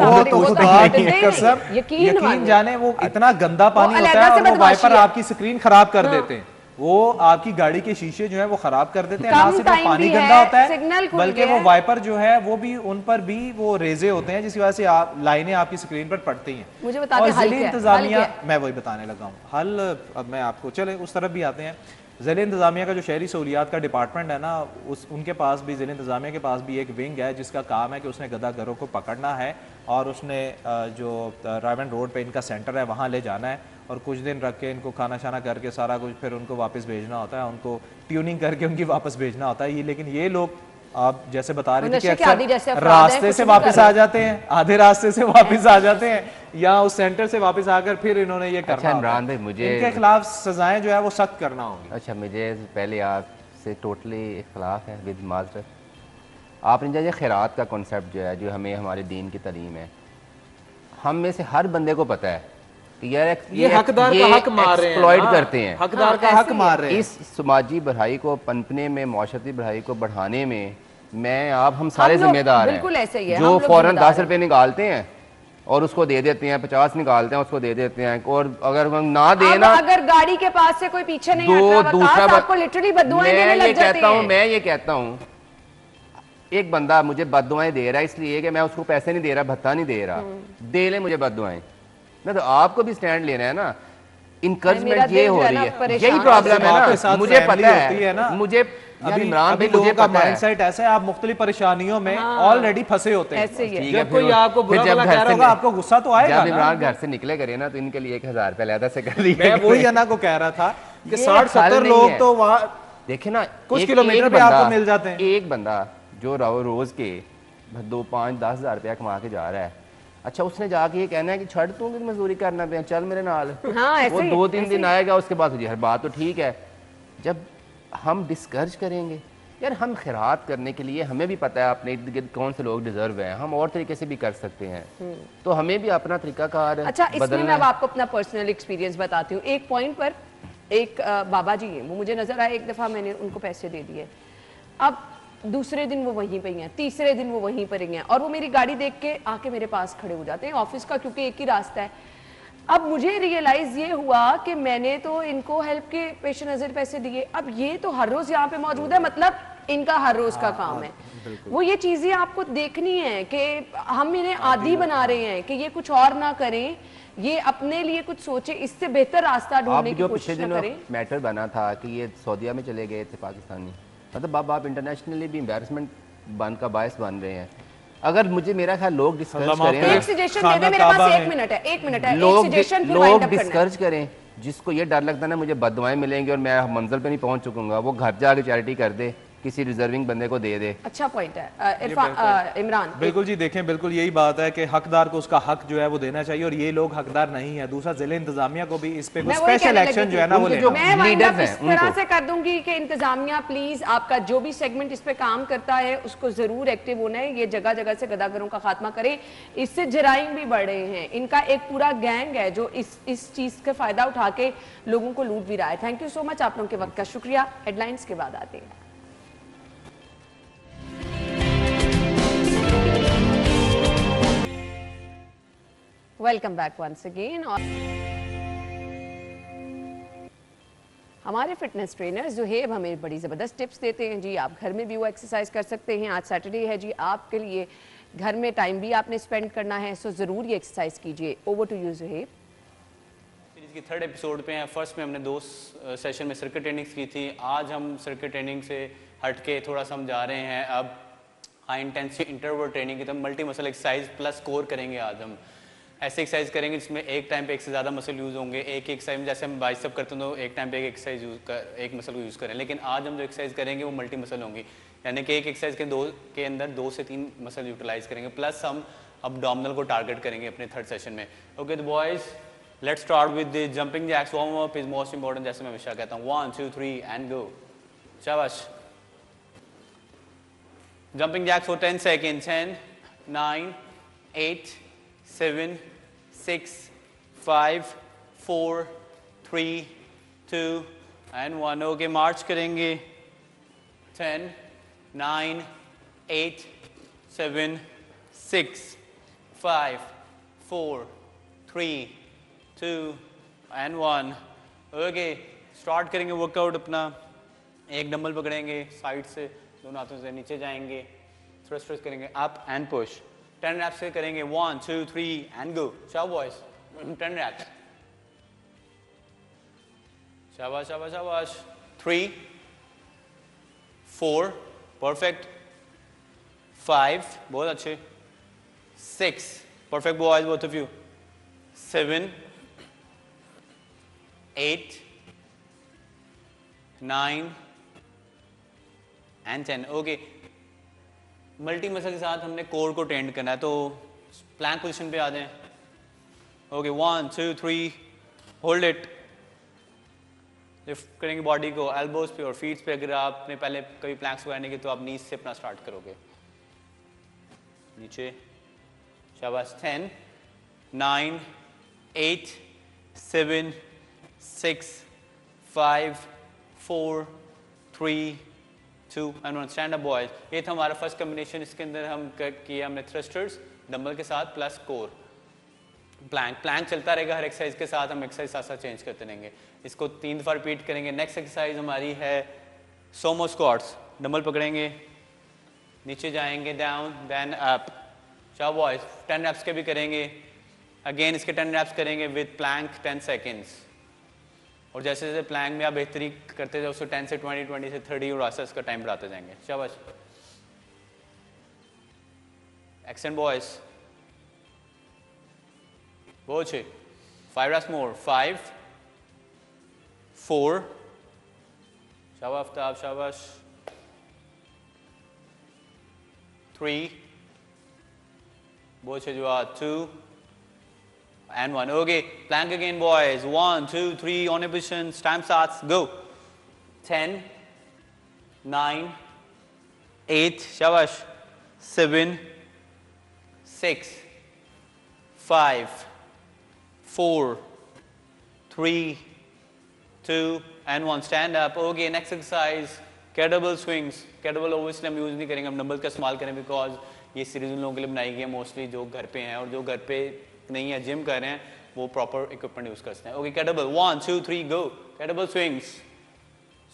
यकीन जाने वो इतना गंदा पानी होता है और वो वाइपर आपकी स्क्रीन खराब कर देते हैं, वो आपकी गाड़ी के शीशे जो है वो खराब कर देते हैं। ना सिर्फ वो पानी गंदा होता है बल्कि वो वाइपर जो है वो भी, उन पर भी वो रेजे होते हैं जिसकी वजह से लाइनें आपकी स्क्रीन पर पड़ती हैं। मुझे बताते हैं ज़िली इंतजामिया, मैं वही बताने लगा हूँ हल। अब मैं आपको चले उस तरफ भी आते हैं। ज़िली इंतजामिया का जो शहरी सहूलियात का डिपार्टमेंट है ना, उनके पास भी, ज़िली इंतजामिया के पास भी एक विंग है जिसका काम है कि उसने गदागरों को पकड़ना है और उसने जो रायवन रोड पे इनका सेंटर है वहाँ ले जाना है और कुछ दिन रख के इनको खाना शाना करके सारा कुछ फिर उनको वापस भेजना होता है, उनको ट्यूनिंग करके उनकी वापस भेजना होता है। ये लेकिन ये लोग आप जैसे बता रहे थे कि अक्सर रास्ते से वापस आ जाते हैं, आधे रास्ते से वापस आ जाते हैं या उस सेंटर से वापस आकर फिर इन्होंने ये करना। अच्छा इमरान भाई, मुझे इनके खिलाफ सजाएं जो है वो सख्त करना होगी। अच्छा, मुझे पहले आपसे टोटली इख्तलाफ है विद माजरत। आपने जो खैरात का कॉन्सेप्ट जो है, जो हमें हमारे दीन की तालीम है, हम में से हर बंदे को पता है ये हकदार का हक मार रहे हैं, एक्सप्लॉइट करते हैं, हकदार का हक मार रहे हैं। इस समाजी बढ़ाई को पनपने में, माशरती बढ़ाई को बढ़ाने में मैं आप हम सारे जिम्मेदार हैं। जो फौरन 10 रुपए निकालते हैं और उसको दे देते हैं, 50 निकालते हैं उसको दे देते हैं, और अगर हम ना देना, अगर गाड़ी के पास से कोई पीछे नहीं हट रहा, दूसरा आपको लिटरली बद्दुआएं देने लग जाती हैं। मैं ये कहता हूँ एक बंदा मुझे बद्दुआएं दे रहा है इसलिए कि मैं उसको पैसे नहीं दे रहा, भत्ता नहीं दे रहा, दे ले मुझे बद्दुआएं, मैं तो आपको भी स्टैंड लेना है ना। इनकरेजमेंट ये हो रही है, यही प्रॉब्लम है ना, मुझे पता है, मुझे अभी इमरान भाई लोगों का माइंडसेट ऐसा है, आप मुख्तलिफ परेशानियों में ऑलरेडी फंसे होते हैं। ठीक है, कोई आपको बुरा भला कह रहा होगा, आपको गुस्सा तो आएगा। जब इमरान घर से निकले करे ना तो इनके लिए 1000 रुपए अलग से कर दिए। मैं वही अना को कह रहा था कि 60-70 लोग तो वहाँ देखे ना कुछ किलोमीटर पे आपको मिल जाते हैं। एक बंदा जो रोज के 2-5-10 हज़ार रुपया कमा के जा रहा है, अच्छा उसने जाके ये कहना है कि छड़ तू भी मजदूरी करना पे, चल मेरे नाल। हाँ, वो 2-3 दिन आएगा, उसके बाद तुझे हर बात तो ठीक है। जब हम डिस्करेज करेंगे? यार हम खैरात करने के लिए हमें भी पता है अपने इर्द गिर्द कौन से लोग डिजर्व हैं, हम और तरीके से भी कर सकते हैं, तो हमें भी अपना तरीकाकार अच्छा, इसमें बदलना मैं अब है। आपको अपना पर्सनल एक्सपीरियंस बताती हूँ। एक पॉइंट पर एक बाबा जी हैं, वो मुझे नजर आए, एक दफ़ा मैंने उनको पैसे दे दिए, अब दूसरे दिन वो वहीं पर ही हैं, तीसरे दिन वो वहीं पर ही हैं, और वो मेरी गाड़ी देख के आके मेरे पास खड़े हो जाते हैं ऑफिस का, क्योंकि एक ही रास्ता है। अब मुझे रियलाइज ये हुआ कि मैंने तो इनको हेल्प के पेश नज़र पैसे दिए, अब ये तो हर रोज यहाँ पे मौजूद है, मतलब इनका हर रोज का काम है। वो ये चीजें आपको देखनी है कि हम इन्हें आदी बना रहे हैं कि ये कुछ और ना करें, ये अपने लिए कुछ सोचे, इससे बेहतर रास्ता आप ढूंढने की जो कोशिश पिछले ना दिनों करें। मैटर बना था कि ये सऊदीया में चले गए थे पाकिस्तानी, मतलब अब आप इंटरनेशनली भी एम्बेरसमेंट बन का बायस बन रहे हैं। अगर मुझे मेरा ख्याल लोग डिस्करेज करें ना, एक सजेशन दे दे, मेरे पास एक मिनट है, एक मिनट है, एक लोग सजेशन फिर वाइंड लोग अप करना है। डिस्करेज करें, जिसको ये डर लगता है ना मुझे बददुआएं मिलेंगी और मैं मंजिल पे नहीं पहुंच चुकूंगा, वो घर जाके चैरिटी कर दे, किसी रिजर्विंग बंदे को दे दे। अच्छा पॉइंट है इमरान। बिल्कुल जी, देखें बिल्कुल यही बात है कि हकदार को उसका हक जो है वो देना चाहिए, और ये लोग हकदार नहीं है। दूसरा, जिले इंतजामिया को भी इस पे कोई स्पेशल एक्शन जो है ना वो उनके लेना जो है। मैं वाइंड लीडर्स अप हैं, इस तरह उनको। से कर दूंगी कि इंतजामिया प्लीज आपका जो भी सेगमेंट इस पे काम करता है उसको जरूर एक्टिव होना है, ये जगह जगह से गदागरों का खात्मा करे, इससे जराइम भी बढ़ रहे हैं, इनका एक पूरा गैंग है जो इस चीज का फायदा उठा के लोगों को लूट भी रहा है। थैंक यू सो मच, आप लोगों के वक्त का शुक्रिया। हेडलाइंस के बाद आते हैं। Welcome back once again. और हमारे फिटनेस ट्रेनर्स जो है अब हमें बड़ी ज़बरदस्त टिप्स देते हैं जी, आप घर में भी वो एक्सरसाइज कर सकते हैं। आज सैटरडे है जी, आपके लिए घर में टाइम भी आपने स्पेंड करना है, सो ज़रूर ये एक्सरसाइज कीजिए। Over to you Zuhaib. Series की थर्ड एपिसोड पे हैं। फर्स्ट में हमने 2 सेशन में सर्किट ट्रेनिंग्स की थी, आज हम सर्किट ट्रेनिंग से हट के थोड़ा सा हम जा रहे हैं अब हाई इंटेंसिटी इंटरवल ट्रेनिंग की, तो multi muscle exercise plus core करेंगे। आज हम ऐसे एक्सरसाइज करेंगे जिसमें एक टाइम पे एक से ज़्यादा मसल यूज़ होंगे। एक एक्सरसाइज में जैसे हम बाइसेप करते हैं तो एक टाइम पे एक एक्सरसाइज एक मसल को यूज़ करें, लेकिन आज हम जो एक्सरसाइज करेंगे वो मल्टी मसल होंगी, यानी कि एक एक्सरसाइज के अंदर 2 से 3 मसल यूटिलाइज करेंगे, प्लस हम अब्डोमिनल को टारगेट करेंगे अपने थर्ड सेशन में। ओके तो boys, let's start with the jumping jacks. Warm up is most important, जैसे मैं हमेशा कहता हूँ। 1 2 3 एंड गो। शाबाश। Jumping jacks for 10 seconds. 10, 9, 8, 7, 6, 5, 4, 3, 2, and 1. Okay, march करेंगे। 10, 9, 8, 7, 6, 5, 4, 3, 2, and 1. Okay, start करेंगे वर्कआउट अपना। एक डंबल पकड़ेंगे साइड से, दोनों हाथों से नीचे जाएंगे, थ्रस्टर्स करेंगे अप एंड पुश। 10 रैप्स से करेंगे। 1 2 3 एंड गो। शाबाश बॉयज, 10 रैप्स। शाबाश शाबाश शाबाश। 3 4 परफेक्ट। 5 बहुत अच्छे। 6 perfect boys both of you. 7 8 9 and 10। Okay, multi muscle के साथ हमने कोर को ट्रेंड करना है, तो प्लैंक पोजीशन पे आ जाएं। Okay 1 2 3 hold it. लिफ्ट करेंगे बॉडी को एल्बोज पे और फीट्स पे। अगर आपने पहले कभी प्लैंक्स करने की तो आप नीज से अपना स्टार्ट करोगे, नीचे। शाबाश। 10 9 8 7 6 5 4 3 2 and 1. Stand up boys. ये था हमारा फर्स्ट कॉम्बिनेशन। इसके अंदर हम किया हमने थ्रस्टर्स डंबल के साथ प्लस कोर। प्लैंक चलता रहेगा हर एक्सरसाइज के साथ, हम एक्सरसाइज साथ साथ चेंज करते रहेंगे। इसको 3 दफ़ा रिपीट करेंगे। नेक्स्ट एक्सरसाइज हमारी है सोमो स्क्वाट्स। डंबल पकड़ेंगे, नीचे जाएंगे, डाउन देन अप। शाबाश बॉयज। 10 रैप्स के भी करेंगे। अगेन इसके 10 रैप्स करेंगे विद प्लैंक 10 सेकेंड्स। और जैसे जैसे प्लैंक में आप बेहतरी करते जाओ उसको 10 से 20 20 से 30 और आस्ते इसका टाइम बढ़ाते जाएंगे। शाबाश। एक्सेंट बॉयज, बहुत अच्छे। 5 रैप्स मोर। 5 4 शाबाश आफ्ताब, शाबाश। 3 बहुत अच्छे जवाब। 2 and 1. Okay, plank again boys. 1 2 3 on a position. Stamp starts. Go. 10 9, 8, शाबाश, 7, 6, 5, 4, 3, 2 and 1. Stand up. Okay, next exercise, kettlebell swings. Kettlebell obviously हम यूज़ नहीं करेंगे, हम डंबल का इस्तेमाल करें बिकॉज ये सीरीज उन लोगों के लिए बनाई गई है मोस्टली जो घर पे हैं और जो घर पे नहीं है जिम कर रहे हैं वो प्रॉपर इक्विपमेंट यूज़ करते हैं. Okay, kettlebell 1, 2, 3 go. Kettlebell swings.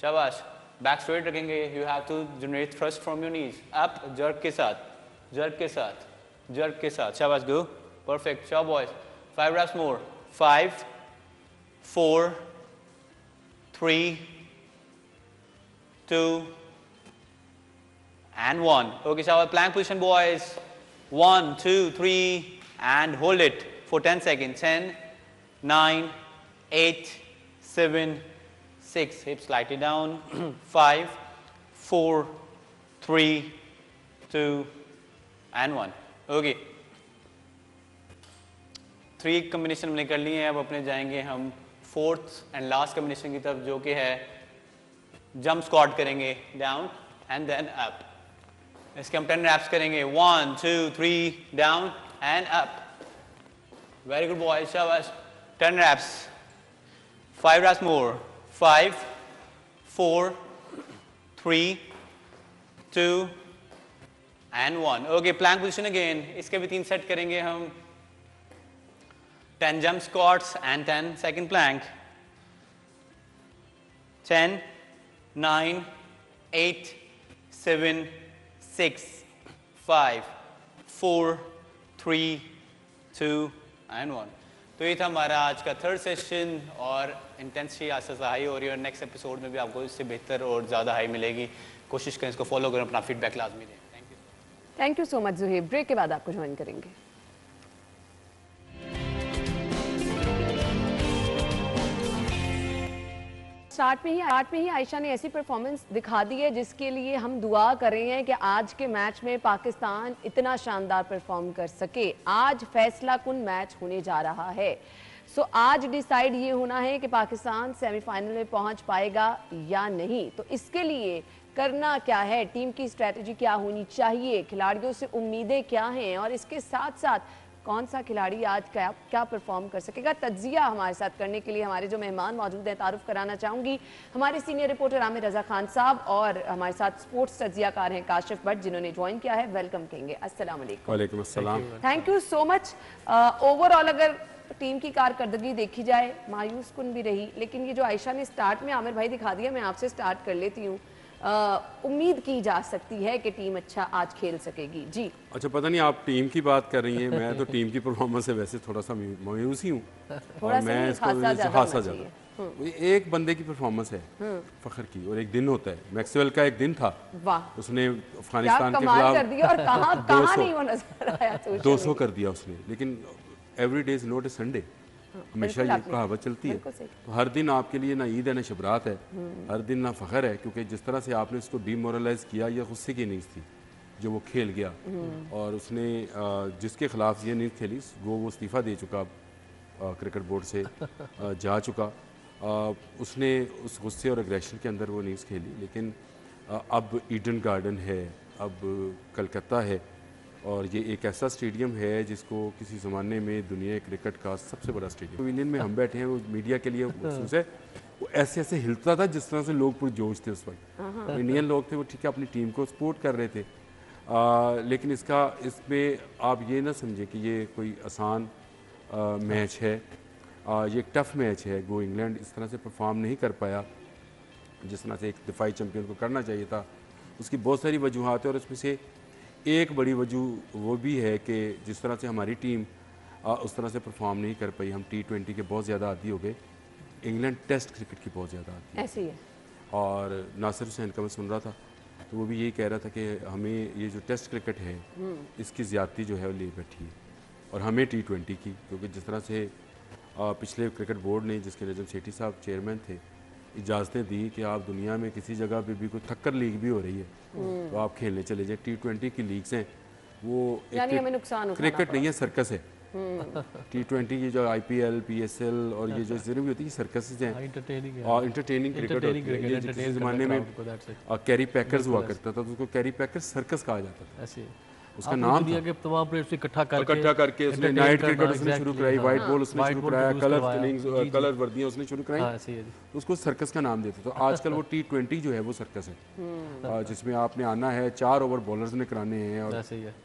शाबाश. बैक स्ट्रेट रखेंगे. You have to generate thrust from your knees. Up, jerk के साथ, जर्क के साथ, जर्क के साथ. शाबाश, गो. परफेक्ट. शाबाश boys. 5 reps more. 5, 4, 3, 2 and 1. Okay, shabash. Plank position boys. 1, 2, 3 and hold it for 10 seconds. 10, 9, 8, 7, 6, hips slightly down. 5, 4, 3, 2 and 1. Okay. 3 combination हमने कर लिए हैं. अब अपने जाएंगे हम 4th एंड लास्ट कम्बिनेशन की तरफ जो कि है जंप स्क्वाट करेंगे. Down and then up. इसके हम 10 रैप्स करेंगे. 1, 2, 3 down and up. Very good boys. शाबाश. 10 reps. 5 reps more. 5, 4, 3, 2 and 1. Okay, plank position again. इसके भी 3 सेट करेंगे हम. 10 jump squats and 10 second plank. 10, 9, 8, 7, 6, 5, 4, 3, 2 and 1. तो ये था हमारा आज का 3rd सेशन और इंटेंसिटी आस्ते आस्ते हाई हो रही है और नेक्स्ट एपिसोड में भी आपको इससे बेहतर और ज़्यादा हाई मिलेगी. कोशिश करें इसको फॉलो करें, अपना फीडबैक लाजमी दें. Thank you so much Zuhaib. Break के बाद आपको ज्वाइन करेंगे. स्टार्ट में ही आयशा ने ऐसी परफॉर्मेंस दिखा दी है जिसके लिए हम दुआ कर रहे हैं कि आज के मैच में पाकिस्तान इतना शानदार परफॉर्म कर सके. आज फैसला कुन मैच होने जा रहा है. सो आज डिसाइड ये होना है कि पाकिस्तान सेमीफाइनल में पहुंच पाएगा या नहीं. तो इसके लिए करना क्या है, टीम की स्ट्रेटजी क्या होनी चाहिए, खिलाड़ियों से उम्मीदें क्या हैं और इसके साथ साथ कौन सा खिलाड़ी आज क्या परफॉर्म कर सकेगा. तज्जिया हमारे साथ करने के लिए हमारे जो मेहमान मौजूद हैं तारुफ कराना चाहूँगी. हमारे सीनियर रिपोर्टर आमिर रजा खान साहब और हमारे साथ स्पोर्ट्स तज्जियाकार हैं काशिफ भट्ट जिन्होंने ज्वाइन किया है. वेलकम कहेंगे. अस्सलाम वालेकुम. वालेकुम अस्सलाम. Thank you so much. Overall अगर टीम की कारकर्दगी देखी जाए मायूस कुन भी रही, लेकिन ये जो आयशा ने स्टार्ट में आमिर भाई दिखा दिया, मैं आपसे स्टार्ट कर लेती हूँ. उम्मीद की जा सकती है कि टीम अच्छा आज खेल सकेगी. जी अच्छा, पता नहीं आप टीम की बात कर रही हैं, मैं तो टीम की परफॉर्मेंस से वैसे थोड़ा सा मायूस ही हूँ और मैं इसको खासा ज़्यादा. एक बंदे की परफॉर्मेंस है फखर की और एक दिन होता है. मैक्सवेल का एक दिन था. वाह, उसने अफगानिस्तान के खिलाफ कर दिया और कहाँ नहीं वो नजर आया. 200 कर दिया उसने. लेकिन every day is not a Sunday. हमेशा ये कहावत चलती है. तो हर दिन आपके लिए ना ईद है ना शबरात है, हर दिन ना फ़ख्र है, क्योंकि जिस तरह से आपने उसको डीमोरलाइज किया, ये गुस्से की इनिंग्स थी जो वो खेल गया और उसने जिसके खिलाफ ये इनिंग्स खेली वो इस्तीफ़ा दे चुका, क्रिकेट बोर्ड से जा चुका. उसने उस गुस्से और एग्रेशन के अंदर वो इनिंग्स खेली. लेकिन अब ईडन गार्डन है, अब कलकत्ता है और ये एक ऐसा स्टेडियम है जिसको किसी ज़माने में दुनिया क्रिकेट का सबसे बड़ा स्टेडियम. पवेलियन में हम बैठे हैं, वो मीडिया के लिए मखसूस है. वो ऐसे ऐसे हिलता था जिस तरह से लोग पूरे जोश थे उस वक्त. इंडियन लोग थे, वो ठीक है अपनी टीम को सपोर्ट कर रहे थे. लेकिन इसमें आप ये ना समझें कि ये कोई आसान मैच है. ये एक टफ़ मैच है. गो इंग्लैंड इस तरह से परफॉर्म नहीं कर पाया जिस तरह से एक दिफाई चैम्पियन को करना चाहिए था. उसकी बहुत सारी वजूहत है और उसमें से एक बड़ी वजह वो भी है कि जिस तरह से हमारी टीम उस तरह से परफॉर्म नहीं कर पाई. हम T20 के बहुत ज़्यादा आदी हो गए. इंग्लैंड टेस्ट क्रिकेट की बहुत ज़्यादा आदी ऐसी है. और नासिर हुसैन का मैं सुन रहा था तो वो भी यही कह रहा था कि हमें ये जो टेस्ट क्रिकेट है इसकी ज़्यादती जो है वो ले बैठी है और हमें T20 की. क्योंकि जिस तरह से पिछले क्रिकेट बोर्ड ने, जिसके नजम सेठी साहब चेयरमैन थे, इजाज़तें दी कि आप दुनिया में किसी जगह पे भी कोई थक्कर लीग भी हो रही है तो आप खेलने चले जाए. T20 की लीग्स हैं, वो यानी हमें नुकसान क्रिकेट नहीं है, सर्कस है. T20 की जो IPL, PSL और ये जो जितनी भी होती है सर्कसेज हैं और इंटरटेनिंग क्रिकेट जिस ज़माने में कैरी पैकर्स हुआ करता था तो उसको कैरी पैकर्स सर्कस कहा जाता था, ऐसे उसका नाम दुनिया के तमाम प्लेयर्स इकट्ठा करके उसने नाइट क्रिकेट उसने शुरू कराई, वाइट बॉल उसने शुरू कराया, कलर वर्दियाँ उसने शुरू कराई, तो उसको सर्कस का नाम देते। तो आजकल वो T20 जो है वो सर्कस है जिसमें आपने आना है, 4 ओवर बॉलर्स ने कराने हैं और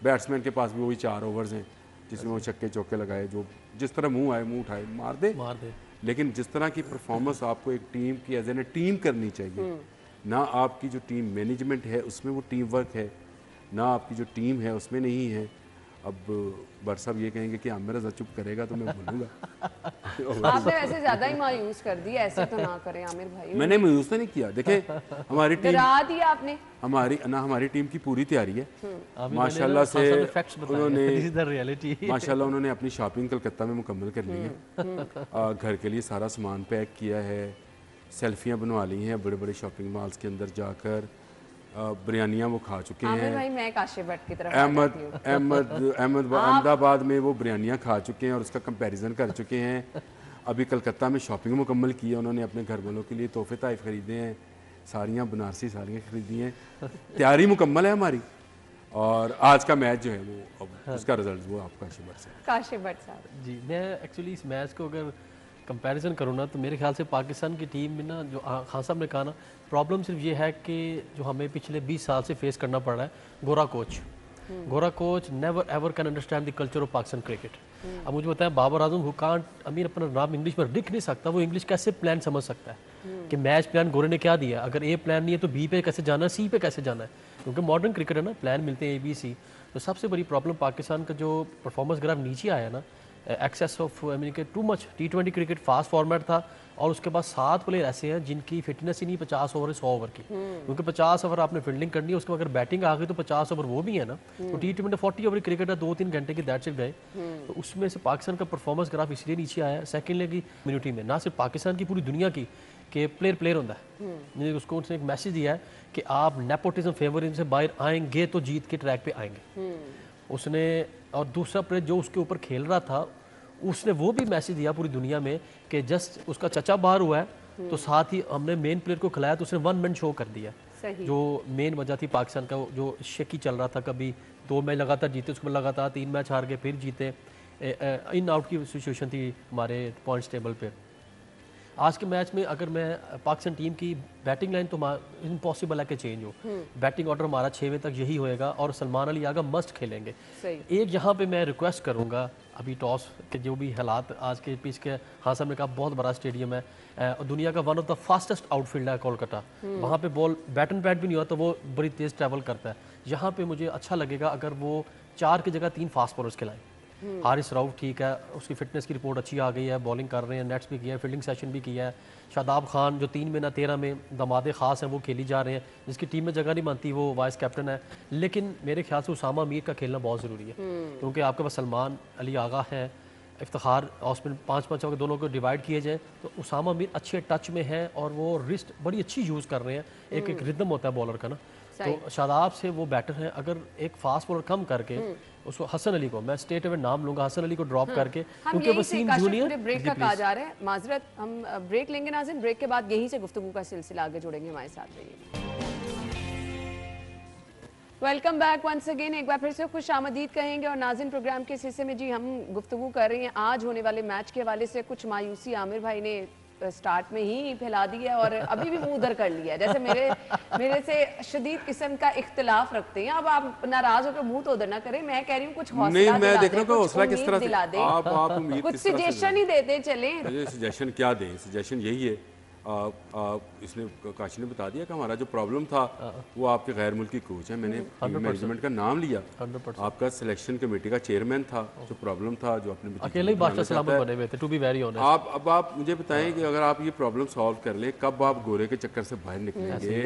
बैट्समैन के पास भी वही 4 ओवर्स हैं जिसमें वो छक्के चौके लगाए, जो जिस तरह मुंह आए मुंह उठाए मार दे। लेकिन जिस तरह की परफॉर्मेंस आपको एक टीम की एज एन ए टीम करनी चाहिए, ना आपकी जो टीम मैनेजमेंट है उसमें वो टीम वर्क है, ना आपकी जो टीम है उसमें नहीं है। अब बर साहब ये कहेंगे कि आमिर रज़ा चुप करेगा तो मैं बोलूँगा। आपने वैसे ज्यादा ही मायूस कर दिया, ऐसे तो ना करें आमिर भाई। मैंने मायूस तो नहीं किया, देखें हमारी टीम डरा दिया आपने। हमारी टीम की पूरी तैयारी है माशाल्लाह से। उन्होंने अपनी शॉपिंग कलकत्ता में मुकम्मल कर ली है, घर के लिए सारा सामान पैक किया है, सेल्फियाँ बनवा ली हैं बड़े बड़े शॉपिंग मॉल्स के अंदर जाकर, बिरयानियाँ वो खा चुके हैं। भाई मैं काशी भट्ट की तरफ अहमदाबाद में वो बिरयानियाँ खा चुके हैं और उसका कंपैरिजन कर चुके हैं। अभी कलकत्ता में शॉपिंग मुकम्मल की है उन्होंने, अपने घर वालों के लिए तोहफे ताइफ खरीदे हैं, साड़ियाँ बनारसी साड़ियाँ खरीदी हैं, तैयारी मुकम्मल है हमारी। और आज का मैच जो है वो अब उसका रिजल्ट वो आपका काशी भट्ट साहब जी। मैं एक्चुअली इस मैच को अगर कंपैरिजन करूँ ना तो मेरे ख्याल से पाकिस्तान की टीम में ना, जो खान साहब ने कहा ना, प्रॉब्लम सिर्फ ये है कि जो हमें पिछले 20 साल से फेस करना पड़ रहा है, गोरा coach never ever can understand the culture of Pakistan cricket. अब मुझे बताएं, बाबर आजम हु कांट अमीर अपना नाम इंग्लिश में लिख नहीं सकता, वो इंग्लिश कैसे प्लान समझ सकता है कि मैच प्लान गोरे ने क्या दिया, अगर ए प्लान नहीं है तो बी पे कैसे जाना है, सी पे कैसे जाना है, क्योंकि मॉडर्न क्रिकेट है ना, प्लान मिलते हैं ABC। तो सबसे बड़ी प्रॉब्लम पाकिस्तान का जो परफॉर्मेंस ग्राफ नीचे आया ना, एक्सेस ऑफ आई मीन के too much T20 cricket fast format था, और उसके बाद 7 प्लेयर ऐसे हैं जिनकी फिटनेस ही नहीं 50 ओवर 100 ओवर की, क्योंकि 50 ओवर आपने फील्डिंग करनी है, उसके बाद अगर बैटिंग आ गई तो 50 ओवर वो भी है ना। तो T20 40 ओवर क्रिकेट है, 2-3 घंटे की दैट्स इट गए। तो उसमें से पाकिस्तान का परफॉर्मेंस ग्राफ इसलिए नीचे आया। सेकेंडली की कम्युनिटी में ना सिर्फ पाकिस्तान की, पूरी दुनिया की, कि प्लेयर होता है। मैंने उसको उसने एक मैसेज दिया है कि आप नेपोटिज्म फेवरिज्म से बाहर आएंगे तो जीत के ट्रैक पे आएंगे उसने। और दूसरा प्लेयर जो उसके ऊपर खेल रहा था, उसने वो भी मैसेज दिया पूरी दुनिया में कि जस्ट उसका चचा बाहर हुआ है तो साथ ही हमने मेन प्लेयर को खिलाया, तो उसने 1 मैन शो कर दिया। जो मेन वजह थी पाकिस्तान का, जो शेकी चल रहा था, कभी 2 मैच लगातार जीते, उसके बाद लगातार 3 मैच हार गए, फिर जीते, इन आउट की सिचुएशन थी हमारे पॉइंट्स टेबल पे। आज के मैच में अगर मैं पाकिस्तान टीम की बैटिंग लाइन तो इम्पॉसिबल है कि चेंज हो, बैटिंग ऑर्डर हमारा 6वें तक यही होएगा और सलमान अली आगा मस्ट खेलेंगे। एक यहाँ पे मैं रिक्वेस्ट करूँगा, अभी टॉस के जो भी हालात आज के पिच के, हाँ साहब ने कहा बहुत बड़ा स्टेडियम है, दुनिया का one of the fastest outfield है कोलकाता, वहाँ पे बॉल बैट एंड बैट भी नहीं होता, वो बड़ी तेज़ ट्रैवल करता है। यहाँ पे मुझे अच्छा लगेगा अगर वो 4 की जगह 3 फास्ट बॉलर्स खिलाएं। हारिस राउफ ठीक है, उसकी फिटनेस की रिपोर्ट अच्छी आ गई है, बॉलिंग कर रहे हैं, नेट्स भी किया है, फील्डिंग सेशन भी किया है। शादाब खान जो 3 में ना 13 में दमादे ख़ास हैं वो खेली जा रहे हैं, जिसकी टीम में जगह नहीं बनती वो वाइस कैप्टन है। लेकिन मेरे ख्याल से उसामा मीर का खेलना बहुत ज़रूरी है, क्योंकि आपके पास सलमान अली आगा है, इफ्तिखार ऑस्मिन, 5-5 अगर दोनों को डिवाइड किए जाए तो उसामा मीर अच्छे टच में है और वो रिस्ट बड़ी अच्छी यूज़ कर रहे हैं। एक रिदम होता है बॉलर का ना, तो शादाब से वो बैटर हैं। अगर एक फास्ट बॉलर कम करके उसको, हसन अली को मैं स्टेट अवे नाम लूंगा, हसन अली को ड्रॉप करके, क्योंकि वसीम जूनियर ब्रेक का कहा जा रहा है। माजरत, हम ब्रेक लेंगे नाज़रीन, ब्रेक के बाद यहीं से गुफ्तगू का सिलसिला आगे जोड़ेंगे, हमारे साथ रहिए। वेलकम बैक वंस अगेन, एक बार फिर से खुश आमदीद कहेंगे। और नाज़रीन, प्रोग्राम के इस हिस्से में जी हम गुफ्तगू कर रहे हैं आज होने वाले मैच के हवाले से। कुछ मायूसी आमिर भाई ने स्टार्ट में ही फैला दी है और अभी भी मुंह उधर कर लिया है, जैसे मेरे से शदीद किस्म का इख्तिलाफ रखते हैं। अब आप नाराज होकर मुंह तो उधर ना करें, मैं कह रही हूँ कुछ हौसला मैं देख रहा हूँ हौसला किस तरह दिला दे, आप उम्मीद कुछ सजेशन ही देते चले। सजेशन क्या दें, सजेशन यही है, इसने काशी ने बता दिया कि हमारा जो प्रॉब्लम था वो आपके गैर मुल्की कोच है। मैंने मैनेजमेंट का नाम लिया, आपका सिलेक्शन कमेटी का चेयरमैन था, जो प्रॉब्लम था जो अपने अकेले ही बादशाह सलामत बने हुए थे, टू बी वेरी ऑनेस्ट। अब आप मुझे बताएं कि अगर आप ये प्रॉब्लम सॉल्व कर लें, कब आप गोरे के चक्कर से बाहर निकलेंगे,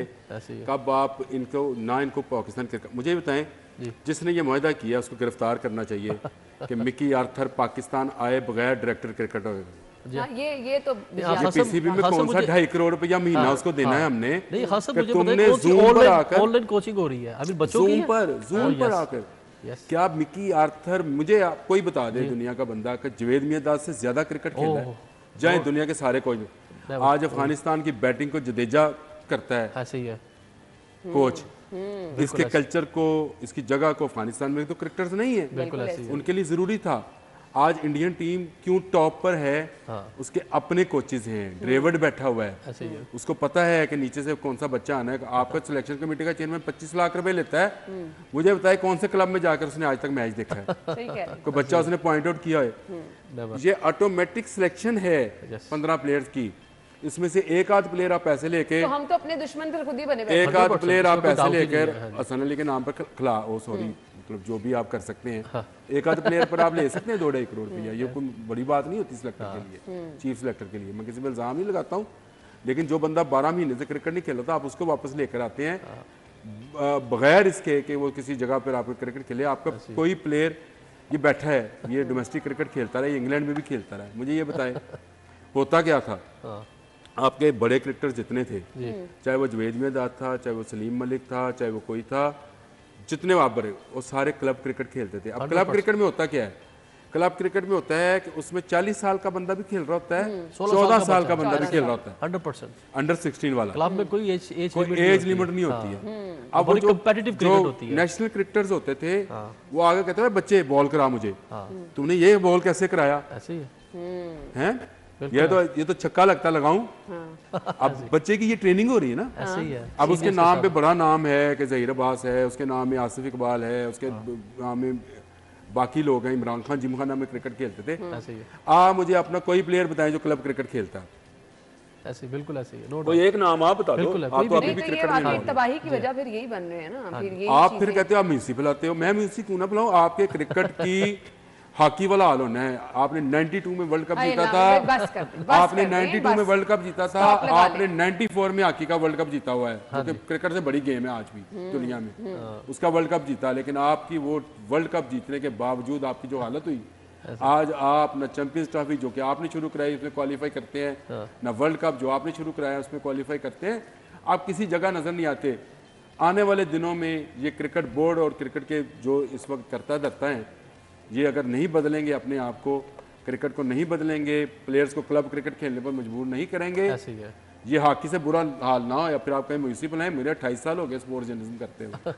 कब आप इनको पाकिस्तान के, मुझे बताएं जिसने ये मुआहदा किया उसको गिरफ्तार करना चाहिए कि मिकी आर्थर पाकिस्तान आए बगैर डायरेक्टर क्रिकेट होगा। ये तो पीसीबी में कौन सा 2.5 करोड़ रुपया महीना उसको देना है हमने। नहीं हाँ सर, मुझे तुमने जूम पर आकर ऑनलाइन कोचिंग हो रही है अभी बच्चों की, जूम पर आकर क्या मिकी आर्थर, मुझे कोई बता दे दुनिया का बंदा कि जावेद मियांदाद से ज्यादा क्रिकेट खेला है? जाए दुनिया के सारे कोच, आज अफगानिस्तान की बैटिंग को जडेजा करता है, ऐसे ही है कोच, इसके कल्चर को, इसकी जगह को अफगानिस्तान में तो क्रिकेटर्स नहीं है, बिल्कुल ऐसे ही है। उनके लिए जरूरी था। आज इंडियन टीम क्यों टॉप पर है? उसके अपने कोचेज हैं, ड्रेविड बैठा हुआ है, ऐसे ही है। उसको पता है कि नीचे से कौन सा बच्चा आना है। आपका सिलेक्शन कमेटी का चेयरमैन 25 लाख रुपए लेता है, मुझे बताए कौन से क्लब में जाकर उसने आज तक मैच देखा है? सही कह रहे हैं। कोई बच्चा उसने पॉइंट आउट किया है? ये ऑटोमेटिक सिलेक्शन है 15 प्लेयर्स की, इसमें से एक आध प्लेयर आप पैसे लेके, तो हम तो अपने दुश्मन फिर खुद ही बने बैठे एक आध प्लेयर आप उसमें कोई पैसे doubt ही लेकर नहीं है। हसन अली के नाम पर खिला, ओ सॉरी, मतलब जो भी आप कर सकते हैं, एक आध प्लेयर पर आप ले सकते हैं 2-2.5 करोड़ रुपया। ये कोई बड़ी बात नहीं होती सिलेक्टर के लिए, चीफ सिलेक्टर के लिए। मैं किसी पर इल्जाम नहीं लगाता हूँ, लेकिन जो बंदा 12 महीने से क्रिकेट नहीं खेला था, आप उसको वापस लेकर आते हैं बगैर इसके कि वो किसी जगह पर आपको क्रिकेट खेले। आपका कोई प्लेयर ये बैठा है, ये डोमेस्टिक क्रिकेट खेलता रहा, ये इंग्लैंड में भी खेलता रहा, मुझे ये बताएं होता क्या था? आपके बड़े क्रिकेटर जितने थे, चाहे वो जावेद मियांदाद था, चाहे वो सलीम मलिक था, चाहे वो कोई था, जितने वहाँ बड़े, वो सारे क्लब क्रिकेट खेलते थे। अब क्लब क्रिकेट में होता क्या है? क्लब क्रिकेट में होता है कि उसमें 40 साल का बंदा भी खेल रहा होता है, 14 साल का बंदा भी खेल रहा होता है, 100%। अंडर 16 वाला। क्लब में कोई एज एज लिमिट नहीं होती है। अब वो बड़ी जो competitive cricket होती है। नेशनल क्रिकेटर्स होते थे, वो आगे कहते हैं बच्चे बॉल करा मुझे, तुमने ये बॉल कैसे कराया? ऐसे ही है। हैं? ये तो छक्का लगता लगाऊं। अब बच्चे की ये ट्रेनिंग हो रही है ना। ऐसे ही है। अब उसके नाम पे बड़ा नाम है कि ज़हीर अब्बास है, उसके नाम में आसिफ इकबाल है, उसके नाम में बाकी लोग हैं, इमरान खान जिमखाना में क्रिकेट खेलते थे। ऐसे ही है। मुझे अपना कोई प्लेयर बताएं जो क्लब क्रिकेट खेलता है, ऐसे बिल्कुल ऐसे ही है। नो कोई एक नाम आप बता दो। बिल्कुल है, आप तो कोई अभी नहीं भी तो ये क्रिकेट में वाकई involved हैं। तबाही की वजह फिर यही बन रहे हैं ना, फिर यही आप फिर चीजें- कहते हो आप म्यूसी पिलाते हो। मैं म्यूसी क्यों ना पिलाऊं? आपके क्रिकेट की हॉकी वाला हाल होना है। आपने 92 में वर्ल्ड कप अरे जीता ना, था, बस कर दे, बस आपने कर दे, 92 में बस। वर्ल्ड कप जीता था, Stop लगा आपने 94 में हॉकी का वर्ल्ड कप जीता हुआ है, जो कि क्रिकेट से बड़ी गेम है आज भी दुनिया में। उसका वर्ल्ड कप जीता, लेकिन आपकी वो वर्ल्ड कप जीतने के बावजूद आपकी जो हालत हुई, आज आप न चैंपियंस ट्रॉफी जो कि आपने शुरू कराई उसमें क्वालिफाई करते हैं, न वर्ल्ड कप जो आपने शुरू कराया उसमें क्वालिफाई करते हैं, आप किसी जगह नजर नहीं आते। आने वाले दिनों में ये क्रिकेट बोर्ड और क्रिकेट के जो इस वक्त करता धरता है, ये अगर नहीं बदलेंगे, अपने आप को, क्रिकेट को नहीं बदलेंगे, प्लेयर्स को क्लब क्रिकेट खेलने पर मजबूर नहीं करेंगे, ऐसे ही है। ये हॉकी से बुरा हाल ना हो। या फिर आप कहीं म्यूनिसिपल हैं, मेरे 28 साल हो गए स्पोर्ट्स जर्नलिज्म करते हुए,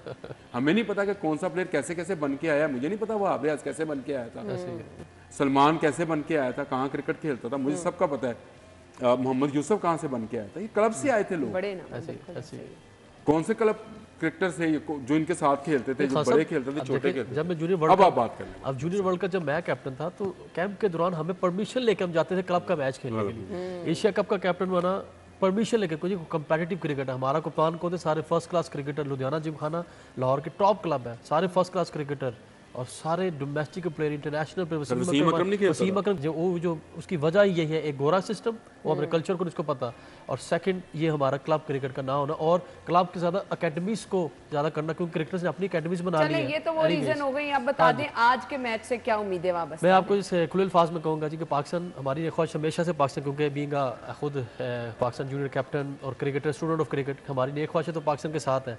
हमें नहीं पता कि कौन सा प्लेयर कैसे कैसे बन के आया। मुझे नहीं पता वो आबरेज कैसे बन के आया था, सलमान कैसे बन के आया था, कहाँ क्रिकेट खेलता था, मुझे सबका पता है। मोहम्मद यूसुफ कहाँ से बन के आया था, ये क्लब से आए थे लोग। बड़े ना ऐसे ही ऐसे ही। कौन से क्लब क्रिकेटर थे जो इनके साथ खेलते थे, जो खासा- बड़े खेलते थे, अब छोटे देखिए, खेलते थे? जब मैं जूनियर अब वर्ल्ड आप कप बात कर लें। अब जूनियर वर्ल्ड कप जब मैं कैप्टन था तो कैंप के दौरान हमें परमिशन लेकर हम जाते थे क्लब का मैच खेलने के लिए। एशिया कप का कैप्टन बना परमिशन लेकर, क्योंकि कंपेटिटिव क्रिकेट है। हमारा कप्तान को थे सारे first class cricketer, Ludhiana Gymkhana Lahore के टॉप क्लब है, सारे फर्स्ट क्लास क्रिकेटर और सारे domestic player, international player. Wasim Akram नहीं खेलता वसीम अकरम जो उसकी वजह यही है, एक गोरा सिस्टम, वो अपने कल्चर को इसको पता, और सेकंड ये हमारा क्लब क्रिकेट का ना होना, और क्लब के ज़्यादा अकेडमीज को ज़्यादा करना, क्योंकि क्रिकेटर्स ने अपनी अकेडमीज बना ली चले है। ये तो वो रीजन हो गई। आप बता दें आज के मैच से क्या उम्मीदें वापस? मैं आपको इस खुले अल्फाज में कहूँगा जी कि पाकिस्तान, हमारी ये ख्वाहिश हमेशा से पाकिस्तान, क्योंकि बीइंग खुद पाकिस्तान जूनियर कैप्टन और क्रिकेटर, स्टूडेंट ऑफ क्रिकेट, हमारी ये ख्वाहिश है तो पाकिस्तान के साथ है।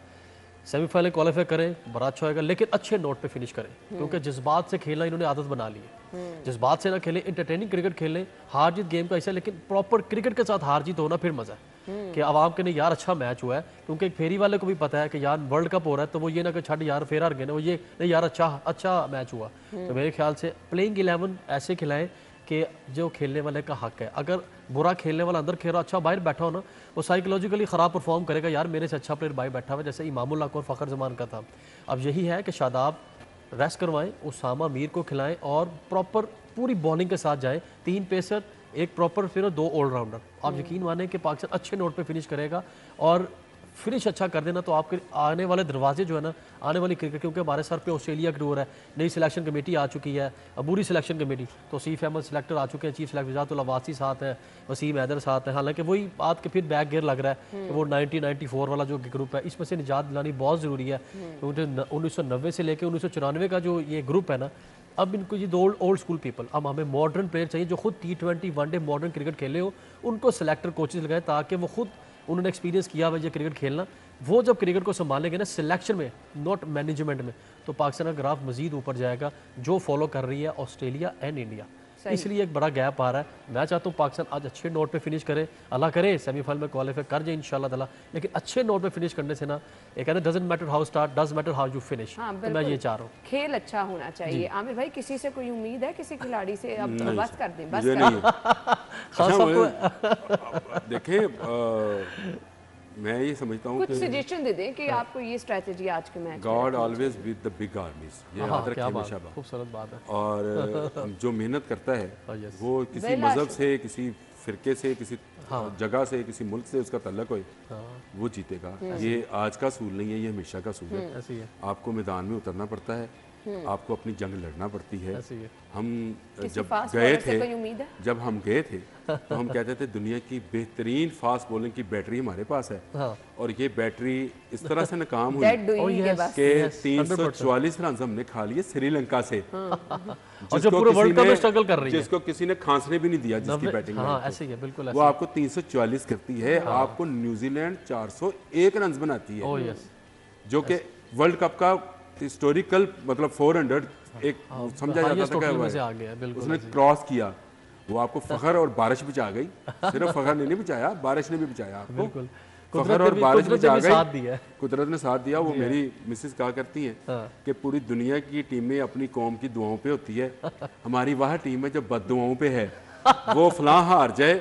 सेमीफाइनल क्वालिफाई करें, बड़ा अच्छा होगा, लेकिन अच्छे नोट पे फिनिश करें, क्योंकि जज्बात से खेलना इन्होंने आदत बना ली है। जज्बात से ना खेलें, इंटरटेनिंग क्रिकेट खेलें, हार जीत गेम का हिस्सा, लेकिन प्रॉपर क्रिकेट के साथ हार जीत होना फिर मजा है कि आवाम के लिए यार अच्छा मैच हुआ है। क्योंकि एक फेरी वाले को भी पता है कि यार वर्ल्ड कप हो रहा है, तो वो ये ना कि छड़ यार फेर हार गए ना, वो ये नहीं यार अच्छा मैच हुआ। तो मेरे ख्याल से प्लेइंग 11 ऐसे खिलाएं कि जो खेलने वाले का हक है। अगर बुरा खेलने वाला अंदर खेल रहा, अच्छा बाहर बैठा हो ना, वो साइकोलॉजिकली ख़राब परफॉर्म करेगा, यार मेरे से अच्छा प्लेयर बाहर बैठा हुआ है, जैसे इमामुल्लाह को और फ़खर जमान का था। अब यही है कि शादाब रेस्ट करवाएं, उसामा मीर को खिलाएं और प्रॉपर पूरी बॉलिंग के साथ जाएं। 3 पेसर, एक प्रॉपर फिर 2 ऑलराउंडर। आप यकीन माने कि पाकिस्तान अच्छे नोट पे फिनिश करेगा, और फिनिश अच्छा कर देना तो आपके आने वाले दरवाजे जो है ना, आने वाली क्रिकेट, क्योंकि हमारे सर पे ऑस्ट्रेलिया की टूर है, नई सिलेक्शन कमेटी आ चुकी है, अबूरी सिलेक्शन कमेटी, तो सीफ अहमद सिलेक्टर आ चुके हैं, चीफ सिलेक्टर जातुल्लाह वासी साथ है, वसीम हैदर साथ है। हालांकि वही बात के फिर बैक गियर लग रहा है कि वो 1994 वाला जो ग्रुप है, इसमें से निजात दिलानी बहुत ज़रूरी है, क्योंकि 1990 से लेकर 1994 का जो ये ग्रुप है ना, अब इनको ये दो ओल्ड स्कूल पीपल, अब हमें मॉडर्न प्लेयर चाहिए जो खुद T20 वनडे मॉडर्न क्रिकेट खेले हो, उनको सेलेक्टर कोचेज लगाए ताकि वो खुद, उन्होंने एक्सपीरियंस किया हुआ ये क्रिकेट खेलना, वो जब क्रिकेट को संभालेंगे ना सिलेक्शन में, नॉट मैनेजमेंट में, तो पाकिस्तान का ग्राफ मजीद ऊपर जाएगा, जो फॉलो कर रही है ऑस्ट्रेलिया एंड इंडिया। इसलिए एक बड़ा गैप आ रहा है। मैं चाहता हूँ पाकिस्तान आज अच्छे नोट पे फिनिश करे, अल्लाह करे सेमीफाइनल में क्वालिफाई कर जाए इंशाल्लाह ताला, लेकिन अच्छे नोट पे फिनिश करने से ना, एक कहते doesn't matter how start, does matter how you finish. तो मैं ये चाह रहा हूँ खेल अच्छा होना चाहिए। आमिर भाई, किसी से कोई उम्मीद है किसी खिलाड़ी से? अब बस कर दें, बस मुझे कर नहीं अच्छा, मैं ये समझता हूँ कुछ कि सजेशन दे दें कि आपको ये स्ट्रेटजी आज के match God always with the big आर्मीज, ये याद रखिए हमेशा बात। खूबसूरत बात है। और जो मेहनत करता है yes. वो किसी मजहब से, किसी फिरके से, किसी जगह से, किसी मुल्क से उसका तल्लक हो, वो जीतेगा। ये आज का सूल नहीं है, ये हमेशा का सूल है। ऐसी है, आपको मैदान में उतरना पड़ता है, आपको अपनी जंग लड़ना पड़ती है। ऐसी है। हम किसी जब फास्ट गए बॉलर से थे, कोई उम्मीद है? जब हम गए थे तो हम कहते थे दुनिया की बेहतरीन फास्ट बॉलिंग की बैटरी हमारे पास है, और ये बैटरी इस तरह से नाकाम हुई डेड डूइंग के बस। कि 344 रन हमने खा लिए श्रीलंका से, और जो पूरे वर्ल्ड कप में स्ट्रगल कर रही है, जिसको किसी ने खांसने भी नहीं दिया, जिसकी बैटिंग ऐसे ही है, बिल्कुल वो आपको 344 करती है। आपको न्यूजीलैंड 401 रन बनाती है, जो कि वर्ल्ड कप का हिस्टोरिकल मतलब 400 एक समझा जाता था कि उसने क्रॉस किया। वो आपको फखर और बारिश बचा गई, सिर्फ फखर ने नहीं बचाया, बारिश ने भी बचाया आपको। फखर और बारिश बचा गई, कुदरत ने साथ दिया। वो मेरी मिसेस कहा करती हैं कि पूरी दुनिया की टीमें अपनी कौम की दुआओं पे होती है, हमारी वह टीम है जो बद दुआओं पे है। वो फलां हार जाए,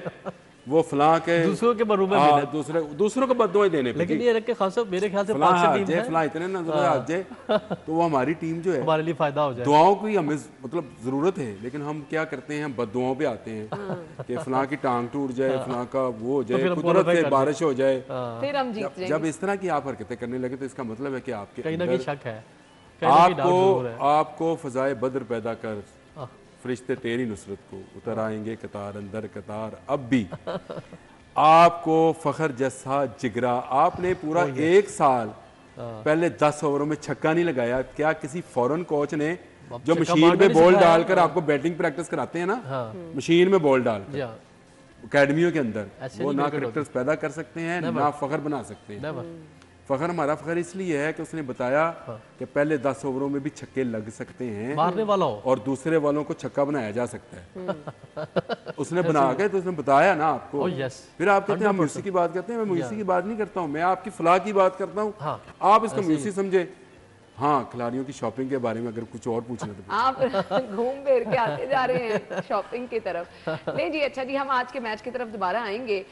वो फलां के दूसरों के मरूम में दूसरों को बददुआएं देने पे, लेकिन ये रखे खान साहब मेरे ख्याल से पाकिस्तान टीम है, फलां इतने नजर आ जाए तो वो हमारी टीम जो है हमारे लिए फायदा हो जाए। दुआओं की हमें मतलब जरूरत है, लेकिन हम क्या करते हैं, हम बददुआओं पे आते हैं कि फलां की टांग टूट जाए, फलां का वो हो जाए, कुदरत से बारिश हो जाए, फिर हम जीत जाएंगे। जब इस तरह की आप हरकतें करने लगे तो इसका मतलब है कि आपके कहीं ना कहीं शक है, आपको फजाए बद्र पैदा कर फरिश्ते तेरी नुसरत को उतर आएंगे कतार अंदर कतार। अब भी आपको फखर जैसा जिगरा, आपने पूरा एक साल पहले 10 ओवरों में छक्का नहीं लगाया। क्या किसी फॉरेन कोच ने जो मशीन में बॉल डालकर आपको बैटिंग प्रैक्टिस कराते हैं ना, मशीन में बॉल डालकर अकेडमियों के अंदर, वो ना क्रिकेटर्स पैदा कर सकते हैं ना फखर बना सकते हैं। फखर हमारा फखर इसलिए है कि उसने बताया कि पहले 10 ओवरों में भी छक्के लग सकते हैं, मारने वाला हो, और दूसरे वालों को छक्का बनाया जा सकता है। उसने बना के तो उसने बताया ना आपको। फिर आप कहते हैं हम म्यूसी की बात करते हैं, मैं म्यूसी की बात नहीं करता हूँ, मैं आपकी फलाह की बात करता हूँ। आप इसको म्यूसी समझे। हाँ, खिलाड़ियों की शॉपिंग के बारे में अगर कुछ और पूछना तो आप घूम फिर के आते जा रहे हैं शॉपिंग की तरफ। नहीं जी, अच्छा जी, हम आज के मैच की तरफ दोबारा आएंगे।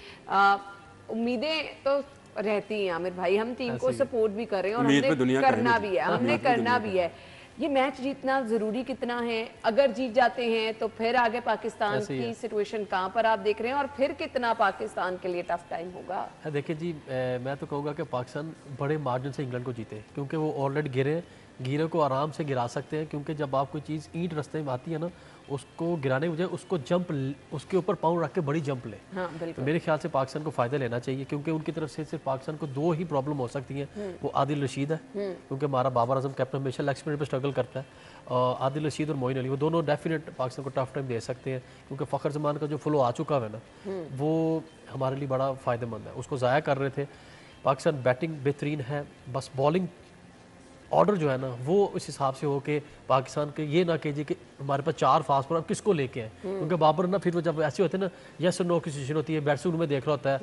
उम्मीदें तो रहती हैं आमिर भाई, हम टीम को सपोर्ट भी कर रहे हैं और हमने करना भी है, हमने करना भी है। ये मैच जीतना जरूरी कितना है? अगर जीत जाते हैं तो फिर आगे पाकिस्तान की सिचुएशन कहाँ पर आप देख रहे हैं, और फिर कितना पाकिस्तान के लिए टफ टाइम होगा? देखिए जी, मैं तो कहूँगा कि पाकिस्तान बड़े मार्जिन से इंग्लैंड को जीते, क्योंकि वो ऑलरेडी गिरे को आराम से गिरा सकते हैं। क्योंकि जब आप कोई चीज़ ईंट रास्ते में आती है ना, उसको गिराने की बजाय उसको जंप, उसके ऊपर पाँव रख के बड़ी जंप ले। तो मेरे ख्याल से पाकिस्तान को फ़ायदा लेना चाहिए, क्योंकि उनकी तरफ से सिर्फ पाकिस्तान को 2 ही प्रॉब्लम हो सकती हैं। वो आदिल रशीद है, क्योंकि हमारा बाबर आजम कैप्टन हमेशा लेग स्पिनर पर स्ट्रगल करता है, और आदिल रशीद और मोइन अली, वो दोनों डेफिनेट पाकिस्तान को टफ टाइम दे सकते हैं। क्योंकि फ़खर जमान का जो फ्लो आ चुका है ना, वो हमारे लिए बड़ा फ़ायदेमंद है। उसको ज़ाया कर रहे थे। पाकिस्तान बैटिंग बेहतरीन है, बस बॉलिंग ऑर्डर जो है ना वो इस हिसाब से हो कि पाकिस्तान के ये ना कीजिए कि हमारे पास 4 फास्ट बॉलर, अब किसको लेके हैं। क्योंकि बाबर ना फिर वो जब ऐसे होते हैं ना, यस और नो की सिचुएशन होती है, बैट्समैन में देख रहा होता है,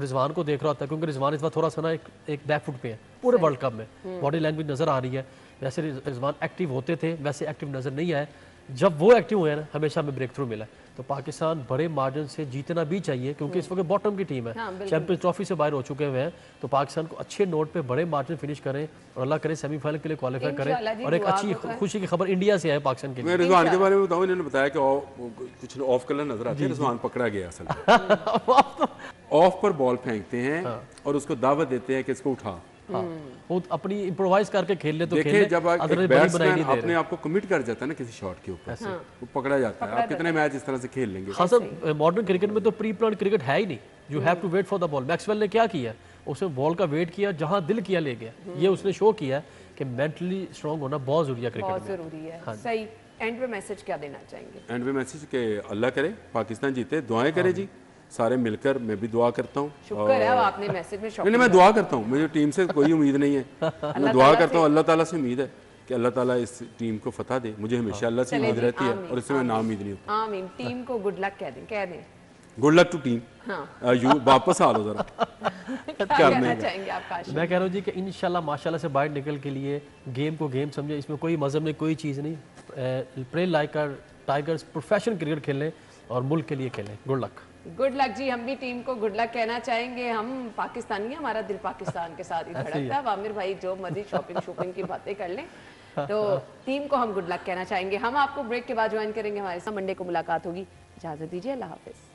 रिजवान को देख रहा होता है, क्योंकि रिजवान इस बार थोड़ा सा ना एक बैक फुट पे है पूरे वर्ल्ड कप में, बॉडी लैंग्वेज नज़र आ रही है। वैसे रिजवान एक्टिव होते थे, वैसे एक्टिव नज़र नहीं आए। जब वो एक्टिव हुए ना, हमेशा हमें ब्रेक थ्रू मिला। तो पाकिस्तान बड़े मार्जिन से जीतना भी चाहिए, क्योंकि इस वक्त बॉटम की टीम है, चैंपियंस ट्रॉफी से बाहर हो चुके हुए हैं। तो पाकिस्तान को अच्छे नोट पे बड़े मार्जिन फिनिश करें, और अल्लाह करे सेमीफाइनल के लिए क्वालिफाई करें। और एक अच्छी खुशी की खबर इंडिया से है पाकिस्तान के लिए। मैं रिजवान के बारे में बताऊं, इन्होंने बताया कि कुछ ऑफ कलर नजर आते हैं, रिजवान पकड़ा गया असल में। ऑफ पर बॉल फेंकते हैं और उसको दावत देते हैं कि इसको उठा। वो अपनी इम्प्रोवाइज करके खेल ले तो खेल ले। जब बैट्समैन अपने आप को कमिट कर जाता है ना किसी शॉट के ऊपर, वो पकड़ा जाता है। आप कितने मैच इस तरह से खेल लेंगे? खास मॉडर्न क्रिकेट में तो प्री प्लान क्रिकेट है ही नहीं। You have to wait for the ball. Maxwell ने क्या किया, उसने बॉल का वेट किया, जहां दिल किया ले गया। ये उसने शो किया कि मेंटली स्ट्रांग होना बहुत जरूरी है क्रिकेट में। बहुत जरूरी है। सही। एंड पे मैसेज क्या देना चाहेंगे? एंड पे मैसेज के अल्लाह करे पाकिस्तान जीते, दुआएं करे जी, सारे मिलकर मैं भी दुआ करता हूँ। शुक्र है अब आपने मैसेज में नहीं, मैं दुआ करता हूँ, मुझे टीम से कोई उम्मीद नहीं है। मैं दुआ करता हूँ, अल्लाह ताला से उम्मीद है कि अल्लाह ताला इस टीम को फतह दे। मुझे हमेशा अल्लाह से उम्मीद रहती है और इससे मैं नाउम्मीद नहीं होता। आमीन। टीम को गुड लक कह दें। Good luck to team. You वापस आ लो जरा। क्या कहना चाहेंगे आप काशिफ? मैं कह रहा हूँ जी कि इंशाल्लाह माशाल्लाह से बाहर निकल के लिए गेम को गेम समझे, इसमें कोई मजहब नहीं, कोई चीज़ नहीं। Play like tigers, professional cricket खेलें और मुल्क के लिए खेलें। Good luck. गुड लक जी। हम भी टीम को गुड लक कहना चाहेंगे। हम पाकिस्तानी हैं, हमारा दिल पाकिस्तान के साथ ही धड़कता है। अब आमिर भाई जो मर्जी शॉपिंग की बातें कर लें, तो टीम को हम गुड लक कहना चाहेंगे। हम आपको ब्रेक के बाद ज्वाइन करेंगे, हमारे साथ मंडे को मुलाकात होगी। इजाजत दीजिए, अल्लाह हाफिज।